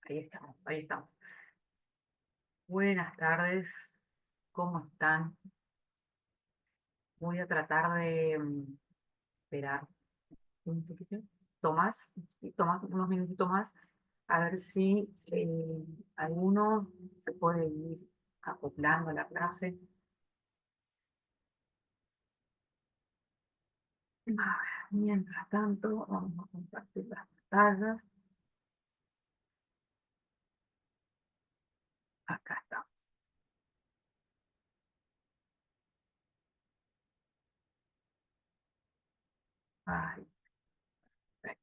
Ahí estamos, ahí estamos. Buenas tardes, ¿cómo están? Voy a tratar de esperar un poquito. Tomás, sí, Tomás, unos minutitos más, a ver si alguno se puede ir acoplando a la clase. Mientras tanto, vamos a compartir las pantallas. Acá estamos. Ay, perfecto.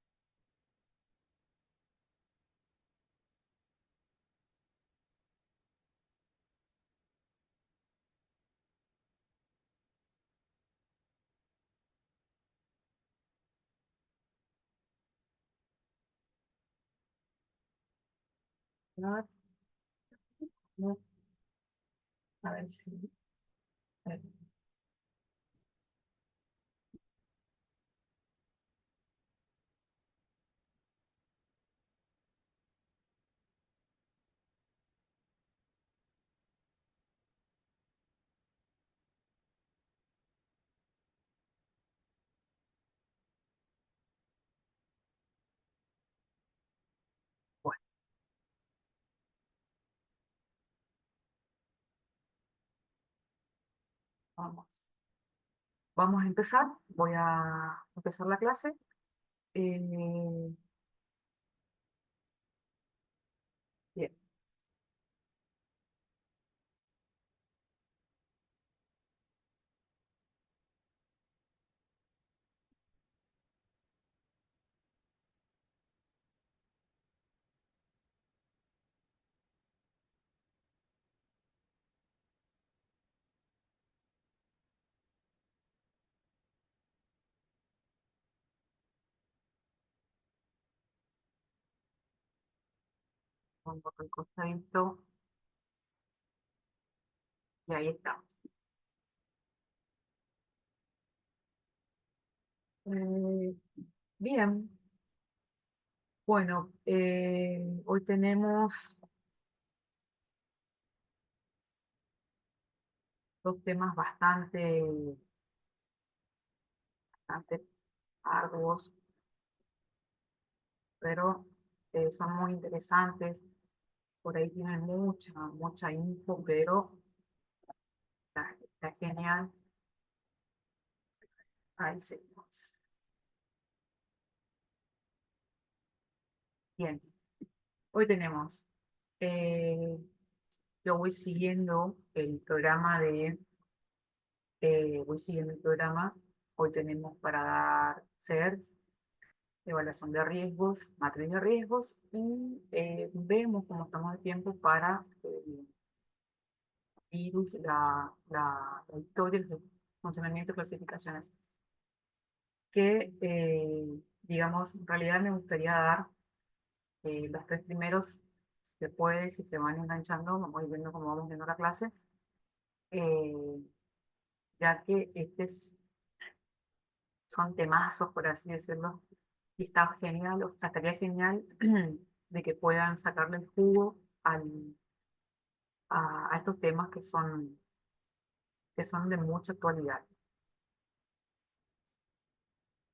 No, no, a ver si... eh, bueno, vamos. Vamos a empezar. Voy a empezar la clase. Eh, bien, pongo el costadito y ahí está. Eh, bien, bueno, hoy tenemos dos temas bastante arduos, pero son muy interesantes. Por ahí tienen mucha info, pero está genial. Ahí seguimos. Bien, hoy tenemos, eh, yo voy siguiendo el programa. Hoy tenemos para dar CERT, evaluación de riesgos, matriz de riesgos, y vemos cómo estamos de tiempo para virus, la historia, el funcionamiento y clasificaciones. Que, digamos, en realidad me gustaría dar los tres primeros, se puede, si se van enganchando, vamos a ir viendo cómo vamos viendo la clase, eh, ya que son temazos, por así decirlo, y está genial, o sea, estaría genial de que puedan sacarle el jugo a estos temas que son de mucha actualidad.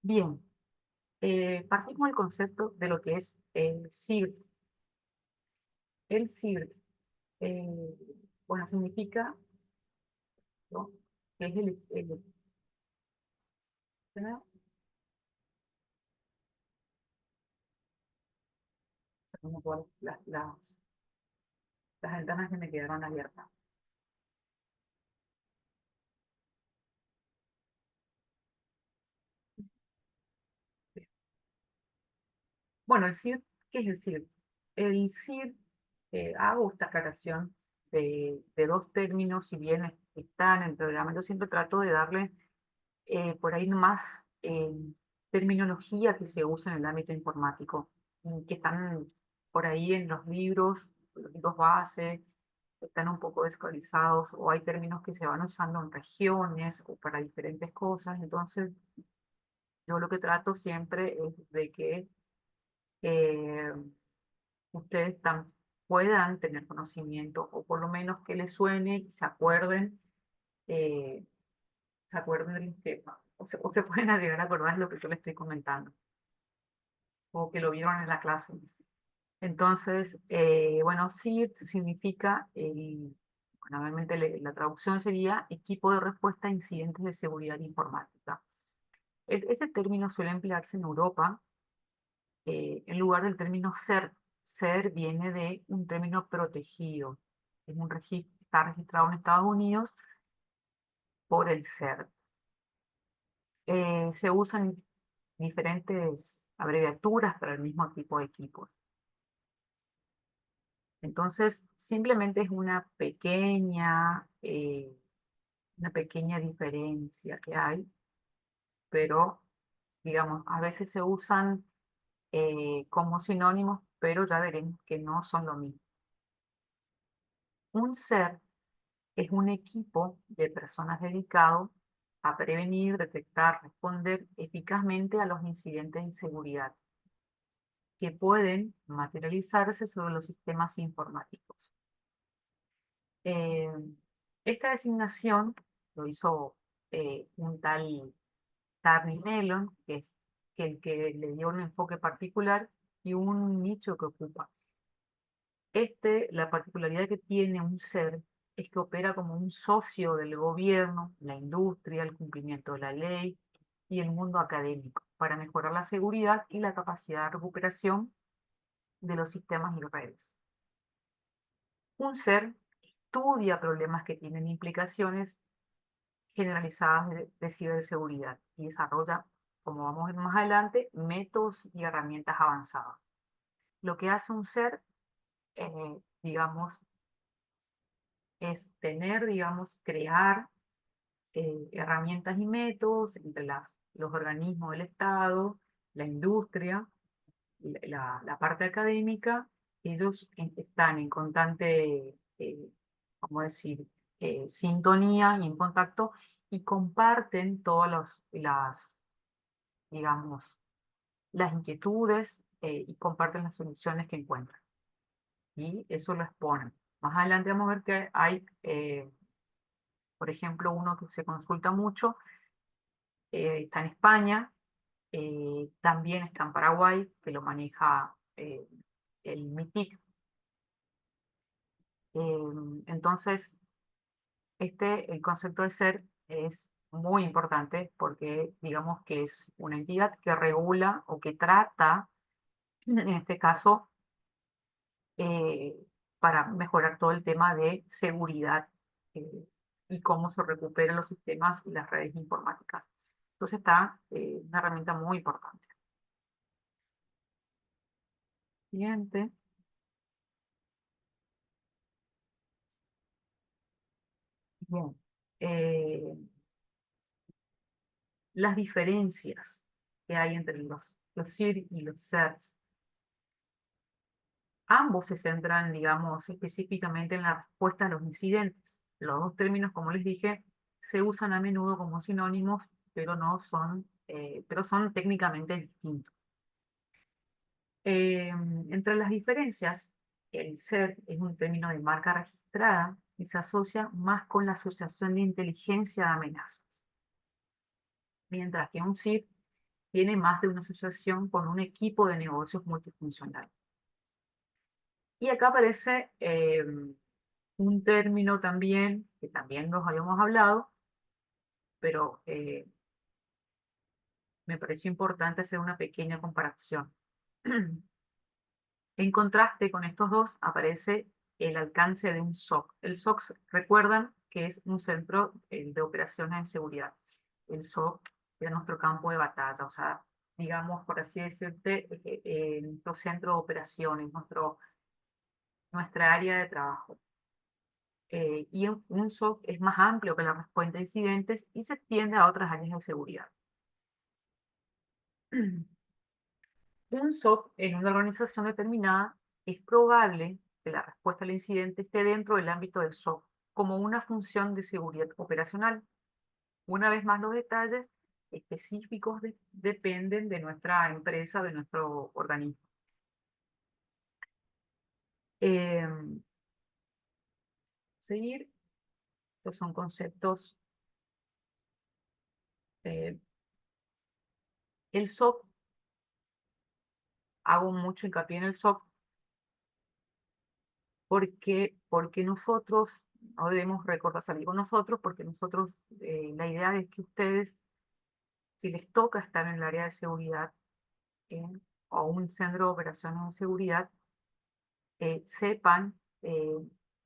Bien, partimos del concepto de lo que es el CIRT. El CIRT, eh, bueno, significa, ¿no? Que es como todas las ventanas que me quedaron abiertas. Bueno, el CIRT, ¿qué es el CIRT? El CIRT, hago esta aclaración de dos términos, si bien están en el programa, yo siempre trato de darle por ahí más terminología que se usa en el ámbito informático y que están por ahí en los libros base, están un poco desactualizados o hay términos que se van usando en regiones o para diferentes cosas. Entonces, yo lo que trato siempre es de que eh, ustedes puedan tener conocimiento, o por lo menos que les suene y eh, se acuerden del tema, o se pueden llegar a acordar de lo que yo les estoy comentando, o que lo vieron en la clase. Entonces, bueno, CIRT significa, bueno, obviamente la traducción sería Equipo de Respuesta a Incidentes de Seguridad Informática. Este término suele emplearse en Europa en lugar del término ser. Ser viene de un término protegido. Es un está registrado en Estados Unidos por el ser. Se usan diferentes abreviaturas para el mismo tipo de equipos. Entonces, simplemente es una pequeña diferencia que hay, pero, digamos, a veces se usan como sinónimos, pero ya veremos que no son lo mismo. Un ser es un equipo de personas dedicado a prevenir, detectar, responder eficazmente a los incidentes de seguridad que pueden materializarse sobre los sistemas informáticos. Eh, Esta designación lo hizo un tal Tarny Mellon, que es el que le dio un enfoque particular y un nicho que ocupa. La particularidad que tiene un ser es que opera como un socio del gobierno, la industria, el cumplimiento de la ley y el mundo académico para mejorar la seguridad y la capacidad de recuperación de los sistemas y redes. Un ser estudia problemas que tienen implicaciones generalizadas de ciberseguridad y desarrolla, como vamos a ver más adelante, métodos y herramientas avanzadas. Lo que hace un ser, digamos, es tener, digamos, crear herramientas y métodos entre los organismos del Estado, la industria, la parte académica. Ellos están en constante, vamos a decir, sintonía y en contacto y comparten todas digamos, las inquietudes y comparten las soluciones que encuentran. Y eso lo exponen. Más adelante vamos a ver que hay, por ejemplo, uno que se consulta mucho, está en España, también está en Paraguay, que lo maneja el MITIC. Entonces, el concepto de ser es muy importante porque digamos que es una entidad que regula o que trata, en este caso, eh, para mejorar todo el tema de seguridad eh, y cómo se recuperan los sistemas y las redes informáticas. Entonces está una herramienta muy importante. Siguiente. Bien. Eh, las diferencias que hay entre los SIR y los CERTs. Ambos se centran, digamos, específicamente en la respuesta a los incidentes. Los dos términos, como les dije, se usan a menudo como sinónimos, pero no son, pero son técnicamente distintos. Entre las diferencias, el CERT es un término de marca registrada y se asocia más con la asociación de inteligencia de amenazas, mientras que un SIR tiene más de una asociación con un equipo de negocios multifuncional. Y acá aparece un término también, que también nos habíamos hablado, pero me pareció importante hacer una pequeña comparación. En contraste con estos dos, aparece el alcance de un SOC. El SOC, recuerdan que es un centro de operaciones en seguridad. El SOC es nuestro campo de batalla, o sea, digamos, por así decirte, nuestro centro de operaciones, nuestra área de trabajo. Y un SOC es más amplio que la respuesta a incidentes y se extiende a otras áreas de seguridad. Un SOC en una organización determinada es probable que la respuesta al incidente esté dentro del ámbito del SOC como una función de seguridad operacional. Una vez más, los detalles específicos dependen de nuestra empresa, de nuestro organismo. Em, seguir, estos son conceptos. eh, el SOC, hago mucho hincapié en el SOC porque nosotros no debemos recordar salir con nosotros, porque nosotros, la idea es que ustedes, si les toca estar en el área de seguridad o un centro de operaciones de seguridad, sepan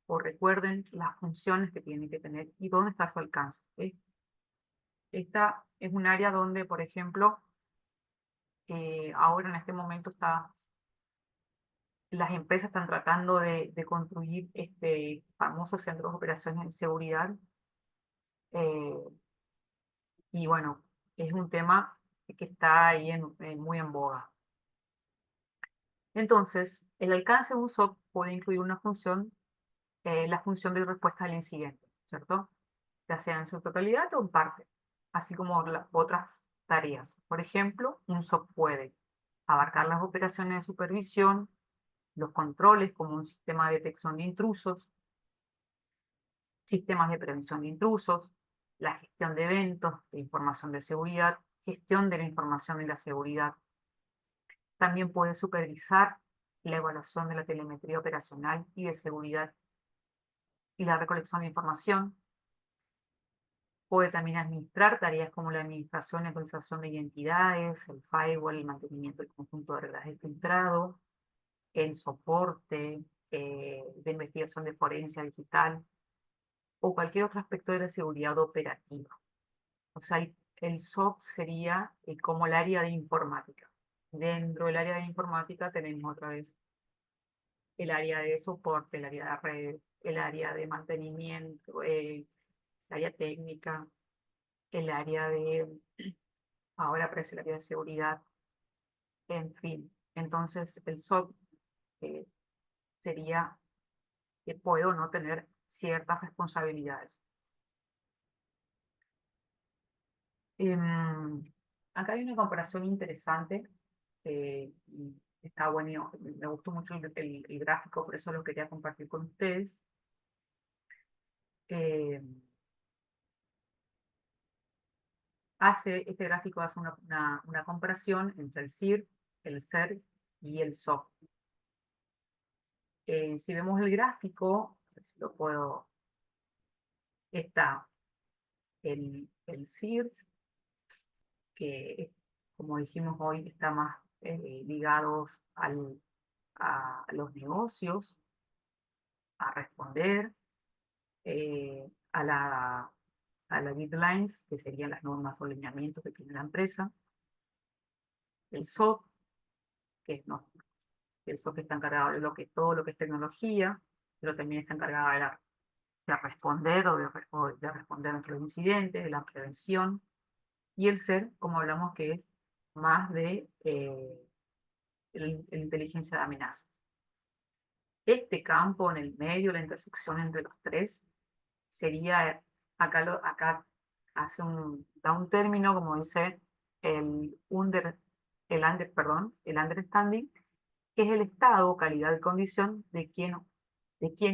o recuerden las funciones que tienen que tener y dónde está su alcance. ¿Ok? Esta es un área donde, por ejemplo, ahora en este momento las empresas están tratando de construir este famoso centro de operaciones de seguridad. eh, y bueno, es un tema que está ahí muy en boga. Entonces, el alcance de un SOC puede incluir una función, la función de respuesta al incidente, ¿cierto? Ya sea en su totalidad o en parte, así como las otras tareas. Por ejemplo, un SOC puede abarcar las operaciones de supervisión, los controles como un sistema de detección de intrusos, sistemas de prevención de intrusos, la gestión de eventos, de información de seguridad, gestión de la información y la seguridad. También puede supervisar la evaluación de la telemetría operacional y de seguridad y la recolección de información. Puede también administrar tareas como la administración y actualización de identidades, el firewall, el mantenimiento del conjunto de reglas de filtrado, el soporte de investigación de forencia digital o cualquier otro aspecto de la seguridad operativa. O sea, el SOC sería como el área de informática. Dentro del área de informática tenemos otra vez el área de soporte, el área de redes, el área de mantenimiento, el área técnica, el área de, ahora aparece el área de seguridad, en fin. Entonces, el SOC eh, sería que puedo no tener ciertas responsabilidades. Em, acá hay una comparación interesante. Y está bueno, me gustó mucho el gráfico, por eso lo quería compartir con ustedes. Em, este gráfico hace una comparación entre el SIR, el SER y el SOC. Si vemos el gráfico, a ver si lo puedo, está el SIR, que como dijimos hoy, está más ligados a los negocios, a responder, a la guidelines, que serían las normas o lineamientos que tiene la empresa, el SOC, que es, no, el SOC está encargado de todo lo que es tecnología, pero también está encargado de responder o de responder ante los incidentes, de la prevención, y el SER, como hablamos, que es más de la inteligencia de amenazas. Este campo en el medio, la intersección entre los tres, sería, acá da un término, como dice el el understanding, que es el estado, calidad y condición de quién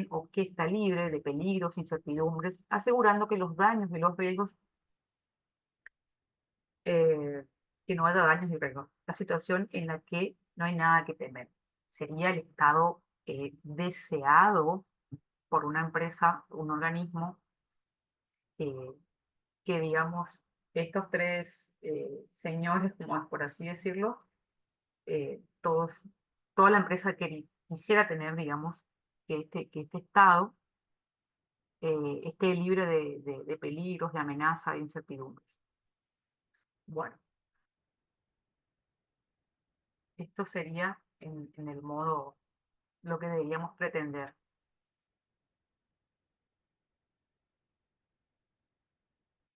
o qué está libre de peligros, incertidumbres, asegurando que los daños y los riesgos, eh, que no haya daños y riesgos. La situación en la que no hay nada que temer. Sería el estado deseado por una empresa, un organismo, eh, que digamos, estos tres señores, como es por así decirlo, todos, toda la empresa quisiera tener, digamos, que este Estado esté libre de peligros, de amenazas, de incertidumbres. Bueno, esto sería en el modo, lo que deberíamos pretender.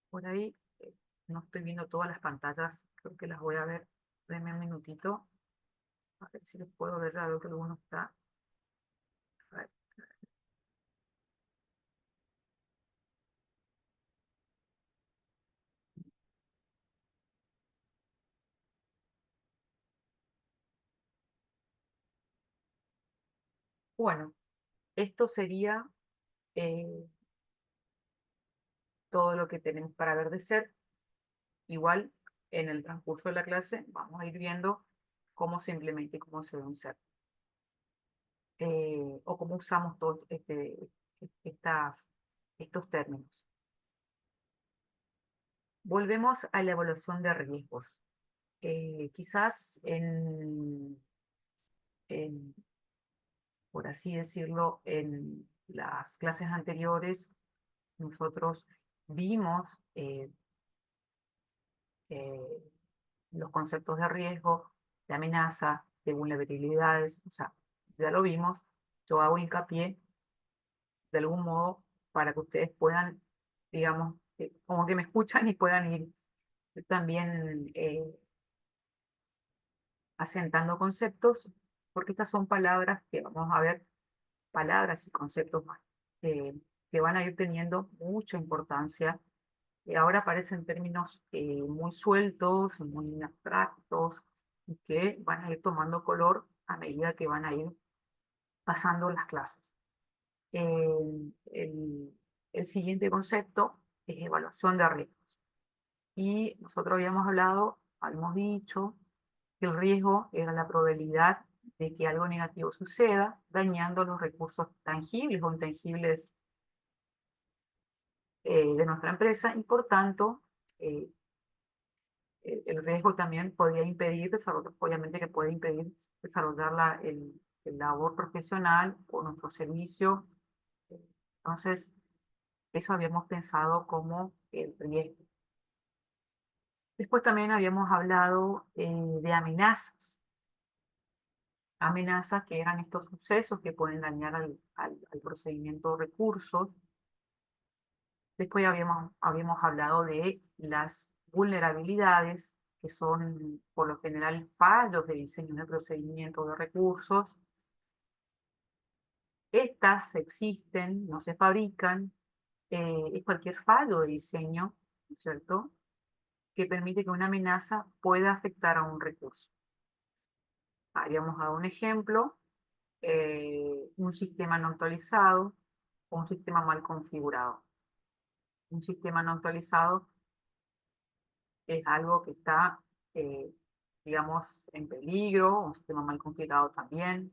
Por ahí no estoy viendo todas las pantallas, creo que las voy a ver. Denme un minutito, a ver si les puedo ver, ya veo que alguno está. A ver. Bueno, esto sería eh, todo lo que tenemos para ver de CERT. Igual, en el transcurso de la clase vamos a ir viendo cómo se implementa y cómo se ve un CERT. O cómo usamos todos estos términos. Volvemos a la evaluación de riesgos. Quizás en, por así decirlo, en las clases anteriores nosotros vimos eh, los conceptos de riesgo, de amenaza, de vulnerabilidades, o sea, ya lo vimos. Yo hago hincapié de algún modo para que ustedes puedan, digamos, como que me escuchan y puedan ir también asentando conceptos, porque estas son palabras que vamos a ver, palabras y conceptos eh, que van a ir teniendo mucha importancia. Ahora aparecen términos muy sueltos, muy abstractos, y que van a ir tomando color a medida que van a ir pasando las clases. El, el siguiente concepto es evaluación de riesgos. Y nosotros habíamos dicho que el riesgo era la probabilidad de que algo negativo suceda, dañando los recursos tangibles o intangibles de nuestra empresa, y por tanto, eh, el riesgo también podía impedir, obviamente que puede impedir desarrollar el labor profesional o nuestro servicio. Entonces, eso habíamos pensado como el riesgo. Después también habíamos hablado de amenazas. Amenazas que eran estos sucesos que pueden dañar al procedimiento de recursos. Después habíamos hablado de las vulnerabilidades, que son por lo general fallos de diseño de procedimiento de recursos. Estas existen, no se fabrican, es cualquier fallo de diseño, ¿no es cierto?, que permite que una amenaza pueda afectar a un recurso. Habíamos dado un ejemplo, un sistema no actualizado o un sistema mal configurado. Un sistema no actualizado es algo que está, eh, digamos, en peligro, un sistema mal configurado también.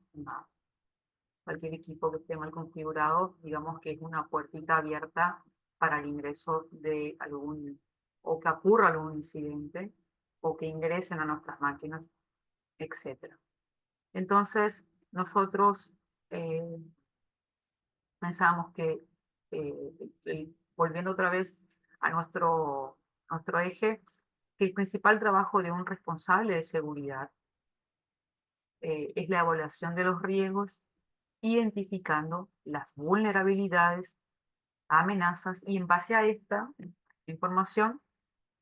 Cualquier equipo que esté mal configurado, digamos que es una puertita abierta para el ingreso de o que ocurra algún incidente, o que ingresen a nuestras máquinas, etcétera. Entonces, nosotros eh, pensábamos que, volviendo otra vez a nuestro eje, que el principal trabajo de un responsable de seguridad es la evaluación de los riesgos, identificando las vulnerabilidades, amenazas, y en base a esta información,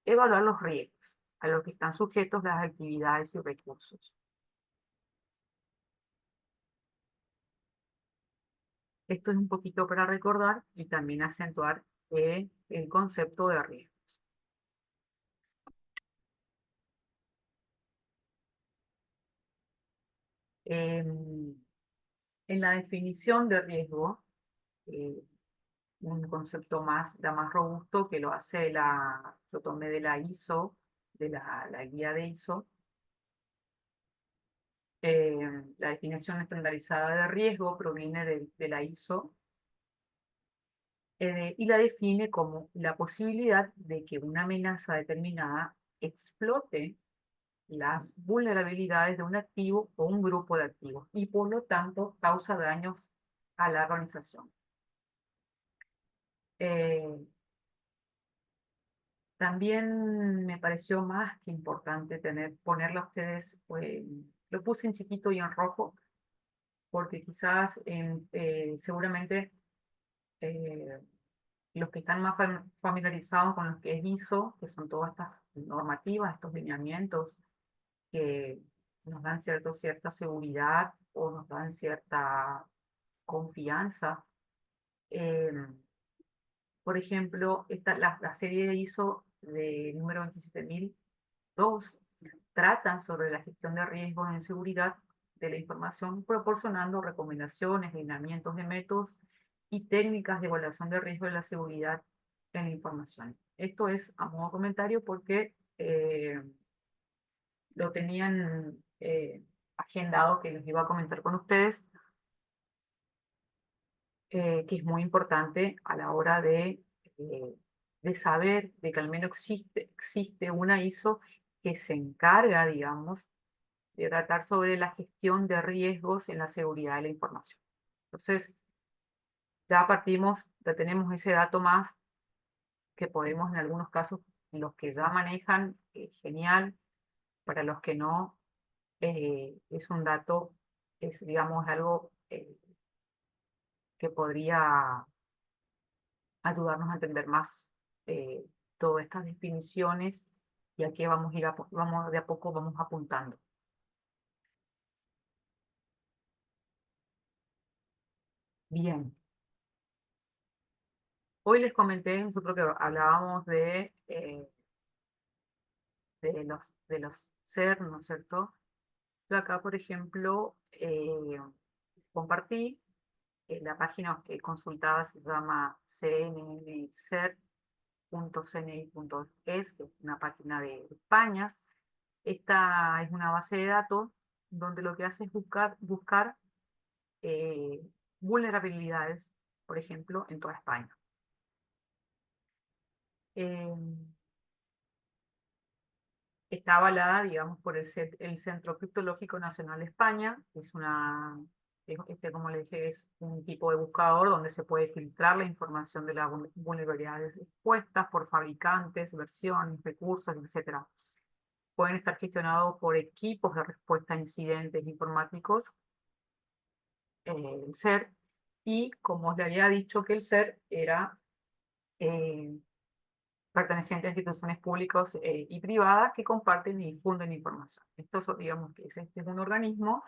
evaluar los riesgos a los que están sujetos las actividades y recursos. Esto es un poquito para recordar y también acentuar el concepto de riesgo. En la definición de riesgo, eh, un concepto más robusto que lo tomé de la ISO, de la guía de ISO. La definición estandarizada de riesgo proviene de la ISO, y la define como la posibilidad de que una amenaza determinada explote las vulnerabilidades de un activo o un grupo de activos y por lo tanto causa daños a la organización. Eh, También me pareció más que importante ponerla a ustedes, lo puse en chiquito y en rojo, porque quizás seguramente eh, los que están más familiarizados con lo que es ISO, que son todas estas normativas, estos lineamientos que nos dan cierta seguridad o nos dan cierta confianza. eh, por ejemplo, la serie de ISO de número 27002 tratan sobre la gestión de riesgos en seguridad de la información, proporcionando recomendaciones, lineamientos de métodos y técnicas de evaluación de riesgo de la seguridad en la información. Esto es a modo de comentario porque lo tenían agendado que les iba a comentar con ustedes, que es muy importante a la hora de saber de que al menos existe una ISO que se encarga, digamos, de tratar sobre la gestión de riesgos en la seguridad de la información. Entonces, ya partimos, ya tenemos ese dato más que podemos en algunos casos, los que ya manejan, genial, para los que no, es un dato, es digamos algo que podría ayudarnos a entender más eh, todas estas definiciones y aquí vamos a ir vamos de a poco vamos apuntando. Bien, hoy les comenté, nosotros que hablábamos de los ser, ¿no es cierto? Yo acá, por ejemplo, compartí la página que consultada se llama cnnser.cni.es, que es una página de España. Esta es una base de datos donde lo que hace es buscar eh, vulnerabilidades, por ejemplo, en toda España. Eh, Está avalada, digamos, por el Centro Criptológico Nacional de España. Como le dije, es un tipo de buscador donde se puede filtrar la información de las vulnerabilidades expuestas por fabricantes, versiones, recursos, etcétera. Pueden estar gestionados por equipos de respuesta a incidentes informáticos, el SER, y como os le había dicho que el SER era eh, perteneciente a instituciones públicas y privadas que comparten y difunden información. Esto, digamos, que este es un organismo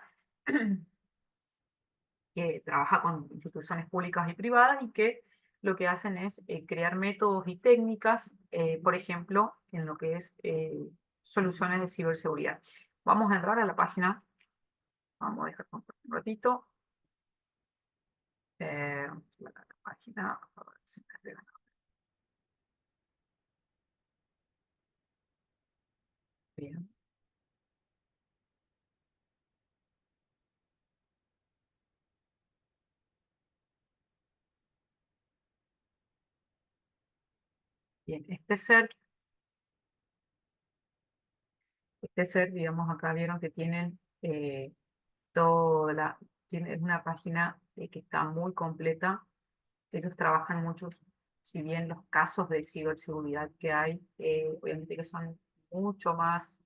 que trabaja con instituciones públicas y privadas y que lo que hacen es crear métodos y técnicas, por ejemplo, en lo que es soluciones de ciberseguridad. Vamos a entrar a la página, vamos a dejar un ratito. La página, a ver si me agrega. Bien, bien. Este ser, digamos, acá vieron que tienen toda es una página que está muy completa. Ellos trabajan muchos, si bien los casos de ciberseguridad que hay, obviamente que son mucho más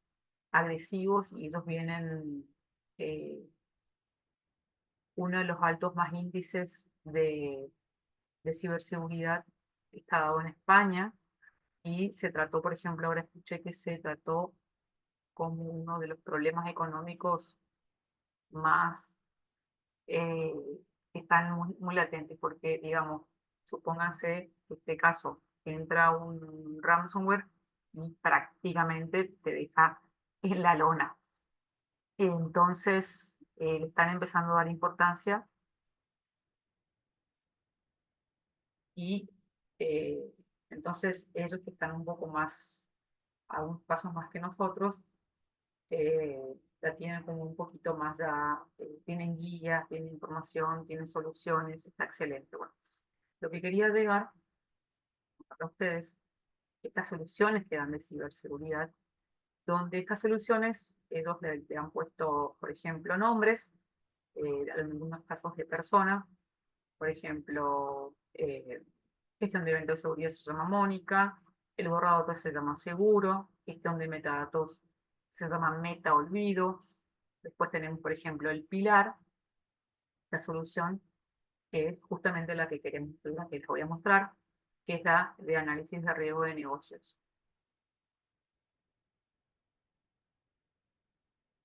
agresivos y ellos vienen, eh, uno de los altos más índices de ciberseguridad está dado en España y se trató, por ejemplo, ahora escuché que se trató como uno de los problemas económicos más eh, que están muy latentes, porque, digamos, supónganse que este caso entra un ransomware y prácticamente te deja en la lona. Entonces, le están empezando a dar importancia y eh, entonces ellos que están un poco más, a unos pasos más que nosotros, ya tienen como un poquito más, ya tienen guías, tienen información, tienen soluciones, está excelente. Bueno, lo que quería llegar para ustedes, estas soluciones que dan de ciberseguridad, donde estas soluciones ellos le han puesto, por ejemplo, nombres, en algunos casos de personas, por ejemplo, gestión de eventos de seguridad se llama Mónica, el borrador se llama seguro, gestión de metadatos se llama meta olvido, después tenemos, por ejemplo, el pilar, la solución, que es justamente la que queremos, la que les voy a mostrar, que es la de análisis de riesgo de negocios.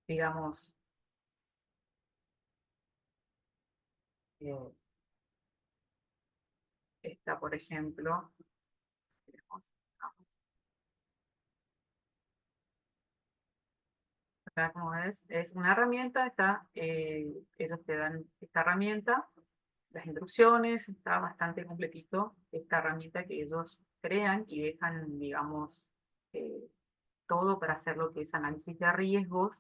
Digamos, eh, está, por ejemplo, tenemos Acá, como ves, es una herramienta, ellos te dan esta herramienta, las instrucciones, está bastante completito esta herramienta que ellos crean y dejan, digamos, eh, todo para hacer lo que es análisis de riesgos.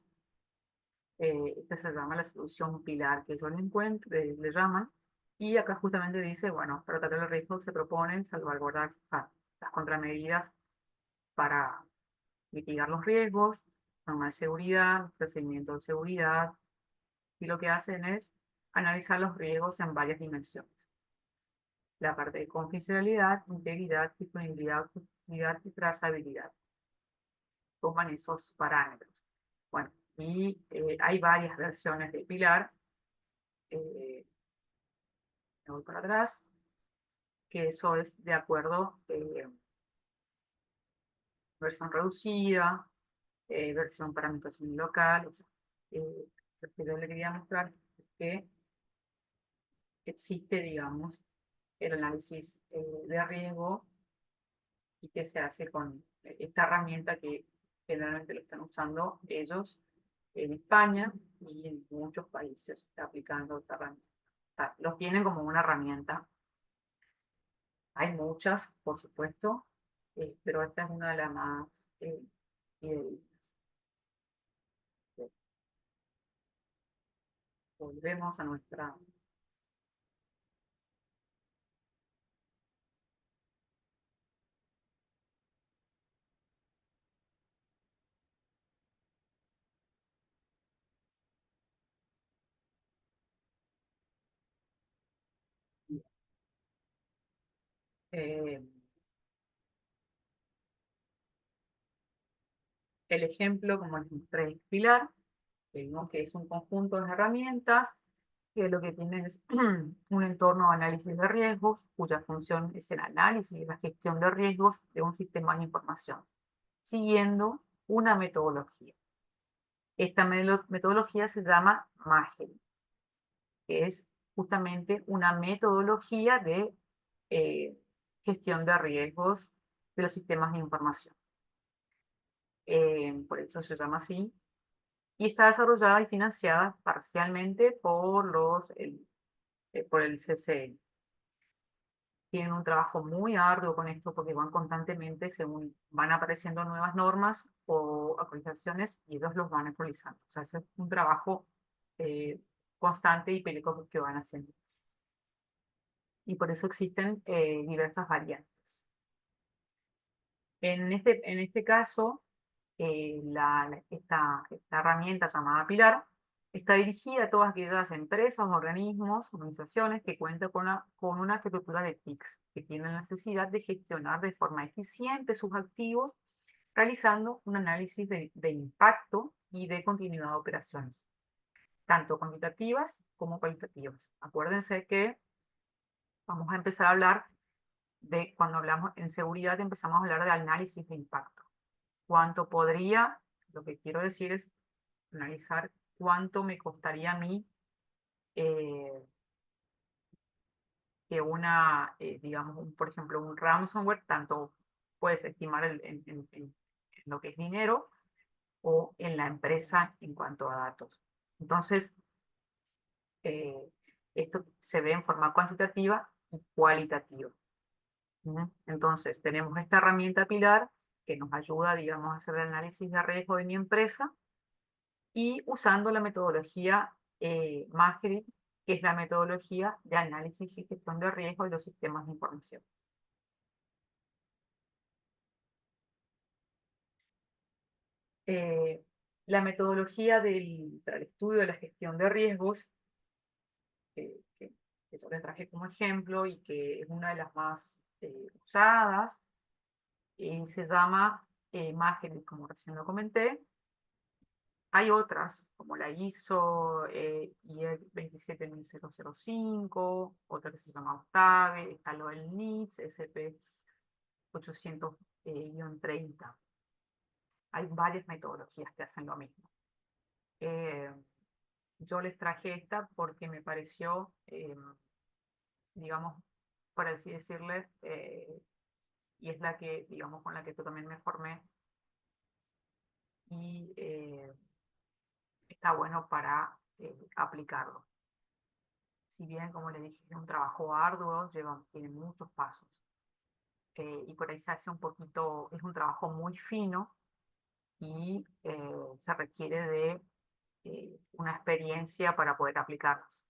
Esta se llama la solución pilar que ellos le llaman. Y acá justamente dice, bueno, para tratar el riesgo se proponen salvaguardar las contramedidas para mitigar los riesgos, normas de seguridad, procedimientos de seguridad, y lo que hacen es analizar los riesgos en varias dimensiones. La parte de confidencialidad, integridad, disponibilidad, objetividad y trazabilidad. Toman esos parámetros. Bueno, y hay varias versiones de Pilar. Me voy para atrás, que eso es de acuerdo, versión reducida, versión para anotación local. O sea, lo que yo le quería mostrar es que existe, digamos, el análisis de riesgo y que se hace con esta herramienta que generalmente lo están usando ellos en España y en muchos países está aplicando esta herramienta. O sea, los tienen como una herramienta. Hay muchas, por supuesto, pero esta es una de las más fidedignas. Volvemos a nuestra... eh, el ejemplo, como les mostré, es Pilar, que es un conjunto de herramientas que lo que tiene es un entorno de análisis de riesgos, cuya función es el análisis y la gestión de riesgos de un sistema de información, siguiendo una metodología. Esta metodología se llama MAGEL, que es justamente una metodología de eh, gestión de riesgos de los sistemas de información. Por eso se llama así. Y está desarrollada y financiada parcialmente por el CCL. Tienen un trabajo muy arduo con esto porque van constantemente, según van apareciendo nuevas normas o actualizaciones, y ellos los van actualizando. O sea, es un trabajo eh, constante y periódico que van haciendo. Y por eso existen diversas variantes. En este caso, esta herramienta llamada Pilar está dirigida a todas aquellas empresas, organismos, organizaciones que cuentan con una estructura de TICs, que tienen la necesidad de gestionar de forma eficiente sus activos, realizando un análisis de impacto y de continuidad de operaciones, tanto cuantitativas como cualitativas. Acuérdense que vamos a empezar a hablar cuando hablamos en seguridad, empezamos a hablar de análisis de impacto. ¿Cuánto podría? Lo que quiero decir es analizar cuánto me costaría a mí eh, que digamos, por ejemplo, un ransomware, tanto puedes estimar en lo que es dinero o en la empresa en cuanto a datos. Entonces, eh, esto se ve en forma cuantitativa y cualitativa. Entonces, tenemos esta herramienta Pilar que nos ayuda, digamos, a hacer el análisis de riesgo de mi empresa y usando la metodología Maastricht, que es la metodología de análisis y gestión de riesgo de los sistemas de información. Eh, la metodología para el estudio de la gestión de riesgos, que yo les traje como ejemplo y que es una de las más usadas, se llama Maastricht, como recién lo comenté. Hay otras, como la ISO IE 27005, otra que se llama Octave, está lo del NIST, SP 800-30. Hay varias metodologías que hacen lo mismo. Eh, yo les traje esta porque me pareció, digamos, por así decirles, y es la que, digamos, con la que yo también me formé, y está bueno para aplicarlo. Si bien, como le dije, es un trabajo arduo, tiene muchos pasos. Y por ahí se hace un poquito, es un trabajo muy fino y se requiere de una experiencia para poder aplicarlas.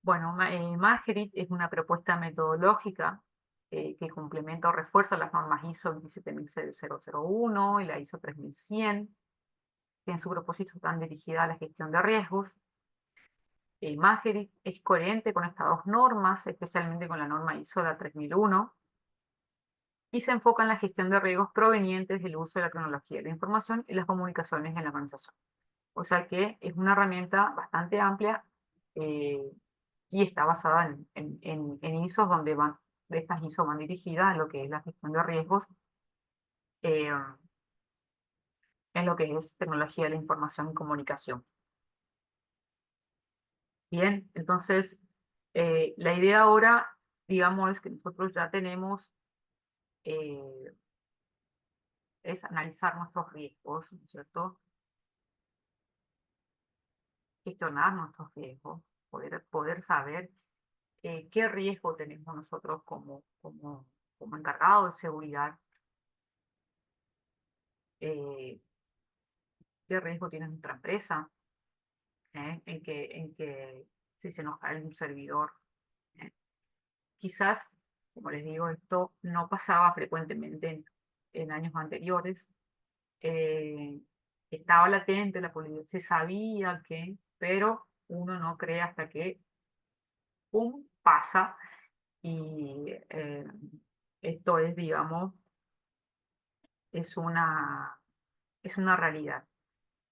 Bueno, Masterit es una propuesta metodológica que complementa o refuerza las normas ISO 27001 y la ISO 3100, que en su propósito están dirigidas a la gestión de riesgos. Masterit es coherente con estas dos normas, especialmente con la norma ISO 3001, y se enfoca en la gestión de riesgos provenientes del uso de la tecnología de la información y las comunicaciones en la organización. O sea que es una herramienta bastante amplia eh, y está basada en ISOs donde de estas ISO van dirigidas a lo que es la gestión de riesgos eh, en lo que es tecnología de la información y comunicación. Bien, entonces la idea ahora, digamos, es que nosotros ya tenemos, eh, es analizar nuestros riesgos, ¿no es cierto? Gestionar nuestros riesgos, poder saber qué riesgo tenemos nosotros como encargados de seguridad, eh, qué riesgo tiene nuestra empresa, en que si se nos cae un servidor. ¿Eh? Quizás, como les digo, esto no pasaba frecuentemente en años anteriores. eh, Estaba latente, se sabía que, pero uno no cree hasta que, ¡pum!, pasa y esto es, digamos, es una, es una realidad,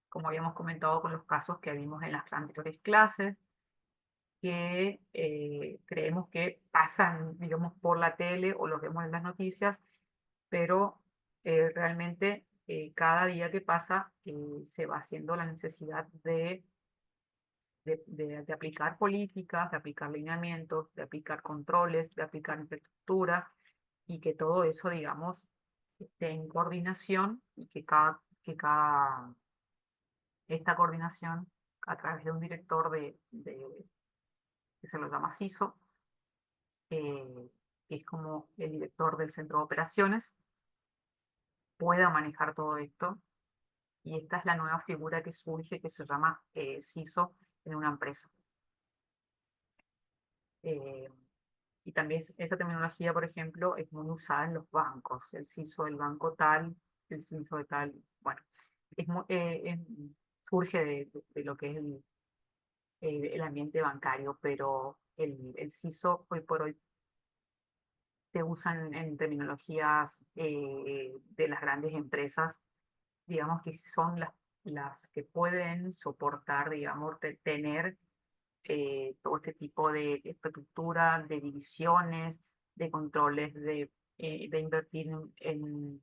como habíamos comentado con los casos que vimos en las anteriores clases, que creemos que pasan, digamos, por la tele o los vemos en las noticias, pero realmente cada día que pasa se va haciendo la necesidad de aplicar políticas, de aplicar lineamientos, de aplicar controles, de aplicar infraestructura y que todo eso, digamos, esté en coordinación y esta coordinación a través de un director que se lo llama CISO, que es como el director del centro de operaciones, pueda manejar todo esto. Y esta es la nueva figura que surge, que se llama CISO en una empresa. Eh, y también esa terminología, por ejemplo, es muy usada en los bancos. El CISO del banco tal, el CISO de tal. Bueno, surge de lo que es el ambiente bancario, pero el CISO hoy por hoy se usa en terminologías de las grandes empresas, digamos que son las que pueden soportar, digamos, tener todo este tipo de estructura, de divisiones, de controles, de invertir en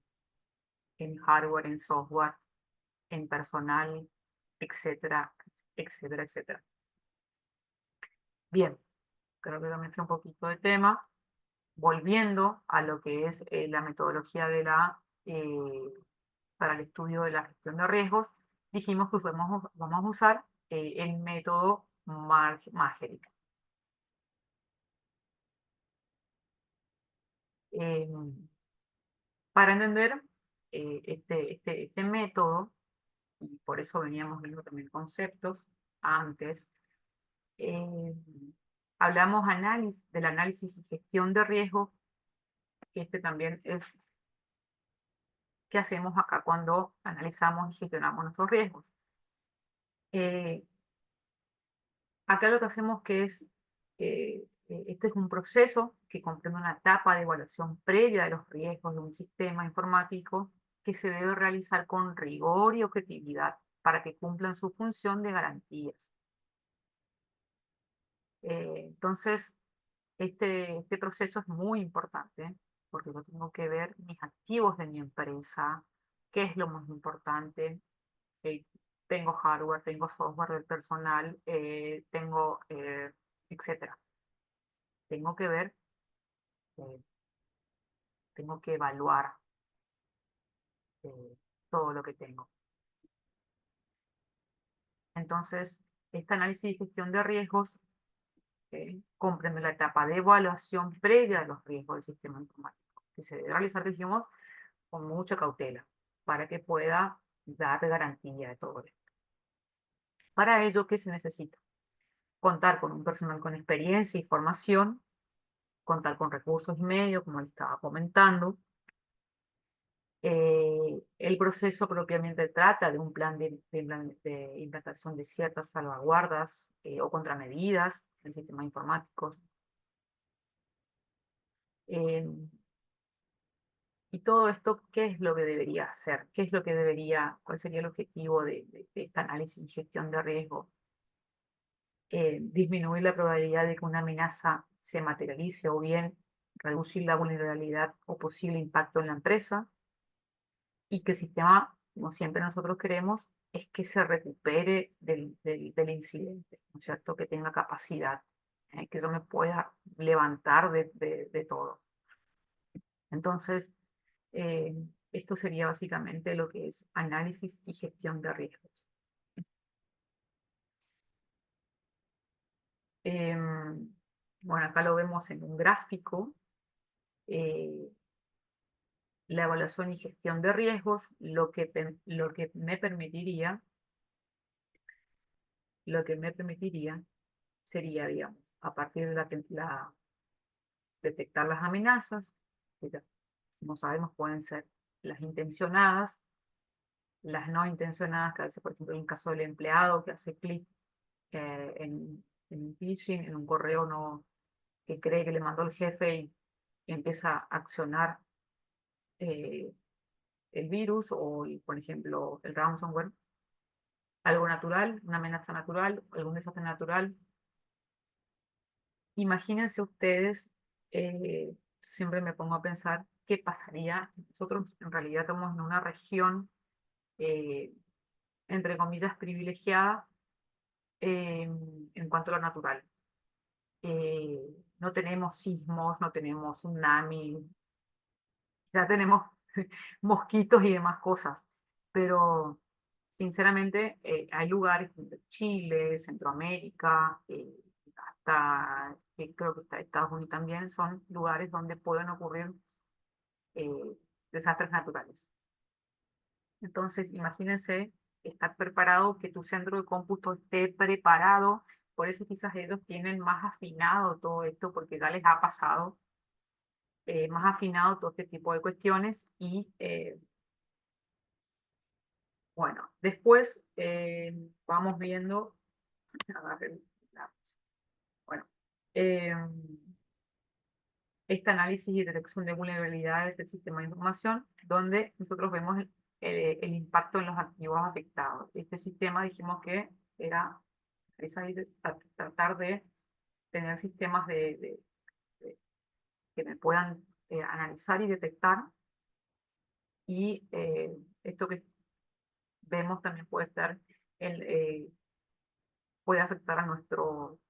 hardware, en software, en personal, etcétera, etcétera, etcétera. Bien, creo que ya me fui un poquito de tema. Volviendo a lo que es la metodología para el estudio de la gestión de riesgos, dijimos que vamos a usar el método Magerik. Para entender este método, y por eso veníamos viendo también conceptos antes, eh, hablamos del análisis y gestión de riesgos, que este también es que hacemos acá cuando analizamos y gestionamos nuestros riesgos. Eh, Acá lo que hacemos que es, este es un proceso que comprende una etapa de evaluación previa de los riesgos de un sistema informático que se debe realizar con rigor y objetividad para que cumplan su función de garantías. Entonces, este proceso es muy importante porque yo tengo que ver mis activos de mi empresa, qué es lo más importante. eh, Tengo hardware, tengo software del personal, etcétera. Tengo que ver, eh, tengo que evaluar todo lo que tengo. Entonces, este análisis y gestión de riesgos comprende la etapa de evaluación previa de los riesgos del sistema informático, que se debe realizar, dijimos, con mucha cautela, para que pueda dar garantía de todo esto. Para ello, ¿qué se necesita? Contar con un personal con experiencia y formación, contar con recursos y medios, como les estaba comentando. El proceso propiamente trata de un plan de implantación de ciertas salvaguardas o contramedidas en sistemas informáticos. Y todo esto, ¿qué es lo que debería hacer? ¿Qué es lo que debería, cuál sería el objetivo de este análisis y gestión de riesgo? Disminuir la probabilidad de que una amenaza se materialice o bien reducir la vulnerabilidad o posible impacto en la empresa y que el sistema, como siempre nosotros queremos, es que se recupere del incidente, ¿no es cierto? Que tenga capacidad, que yo me pueda levantar de todo. Entonces, eh, esto sería básicamente lo que es análisis y gestión de riesgos. Bueno, acá lo vemos en un gráfico. eh, la evaluación y gestión de riesgos, lo que me permitiría sería, digamos, a partir de detectar las amenazas, que ya, como sabemos, pueden ser las intencionadas, las no intencionadas, que a veces, por ejemplo, en el caso del empleado que hace clic en un phishing, en un correo no, que cree que le mandó el jefe y empieza a accionar eh, el virus o, por ejemplo, el ransomware, algo natural, una amenaza natural, algún desastre natural. Imagínense ustedes, siempre me pongo a pensar qué pasaría. Nosotros en realidad estamos en una región, eh, entre comillas, privilegiada en cuanto a lo natural. No tenemos sismos, no tenemos tsunami, ya tenemos mosquitos y demás cosas, pero sinceramente hay lugares como Chile, Centroamérica, hasta creo que está Estados Unidos también, son lugares donde pueden ocurrir eh, desastres naturales. Entonces, imagínense estar preparado, que tu centro de cómputo esté preparado, por eso quizás ellos tienen más afinado todo esto, porque ya les ha pasado más afinado todo este tipo de cuestiones y bueno, después vamos viendo, agarré el lápiz. Bueno, eh, este análisis y detección de vulnerabilidades del sistema de información, donde nosotros vemos el impacto en los activos afectados. Este sistema dijimos que era tratar de tener sistemas que me puedan analizar y detectar, y esto que vemos también el, eh, puede afectar a nuestros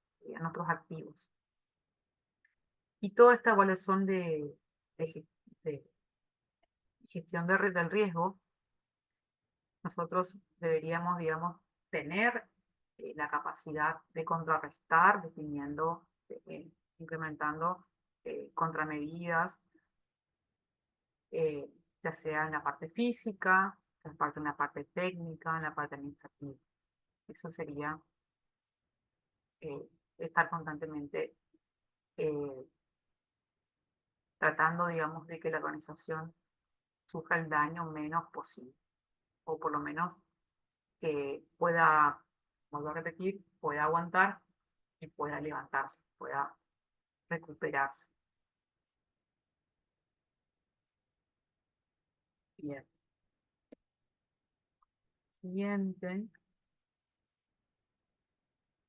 activos. Y toda esta evaluación de de gestión del riesgo, nosotros deberíamos, digamos, tener la capacidad de contrarrestar, definiendo, implementando contramedidas, eh, ya sea en la parte física, en la parte técnica, en la parte administrativa. Eso sería estar constantemente eh, tratando, digamos, de que la organización sufra el daño menos posible, o por lo menos que pueda, vuelvo a repetir, pueda aguantar y pueda levantarse, pueda recuperarse. Bien. Siguiente.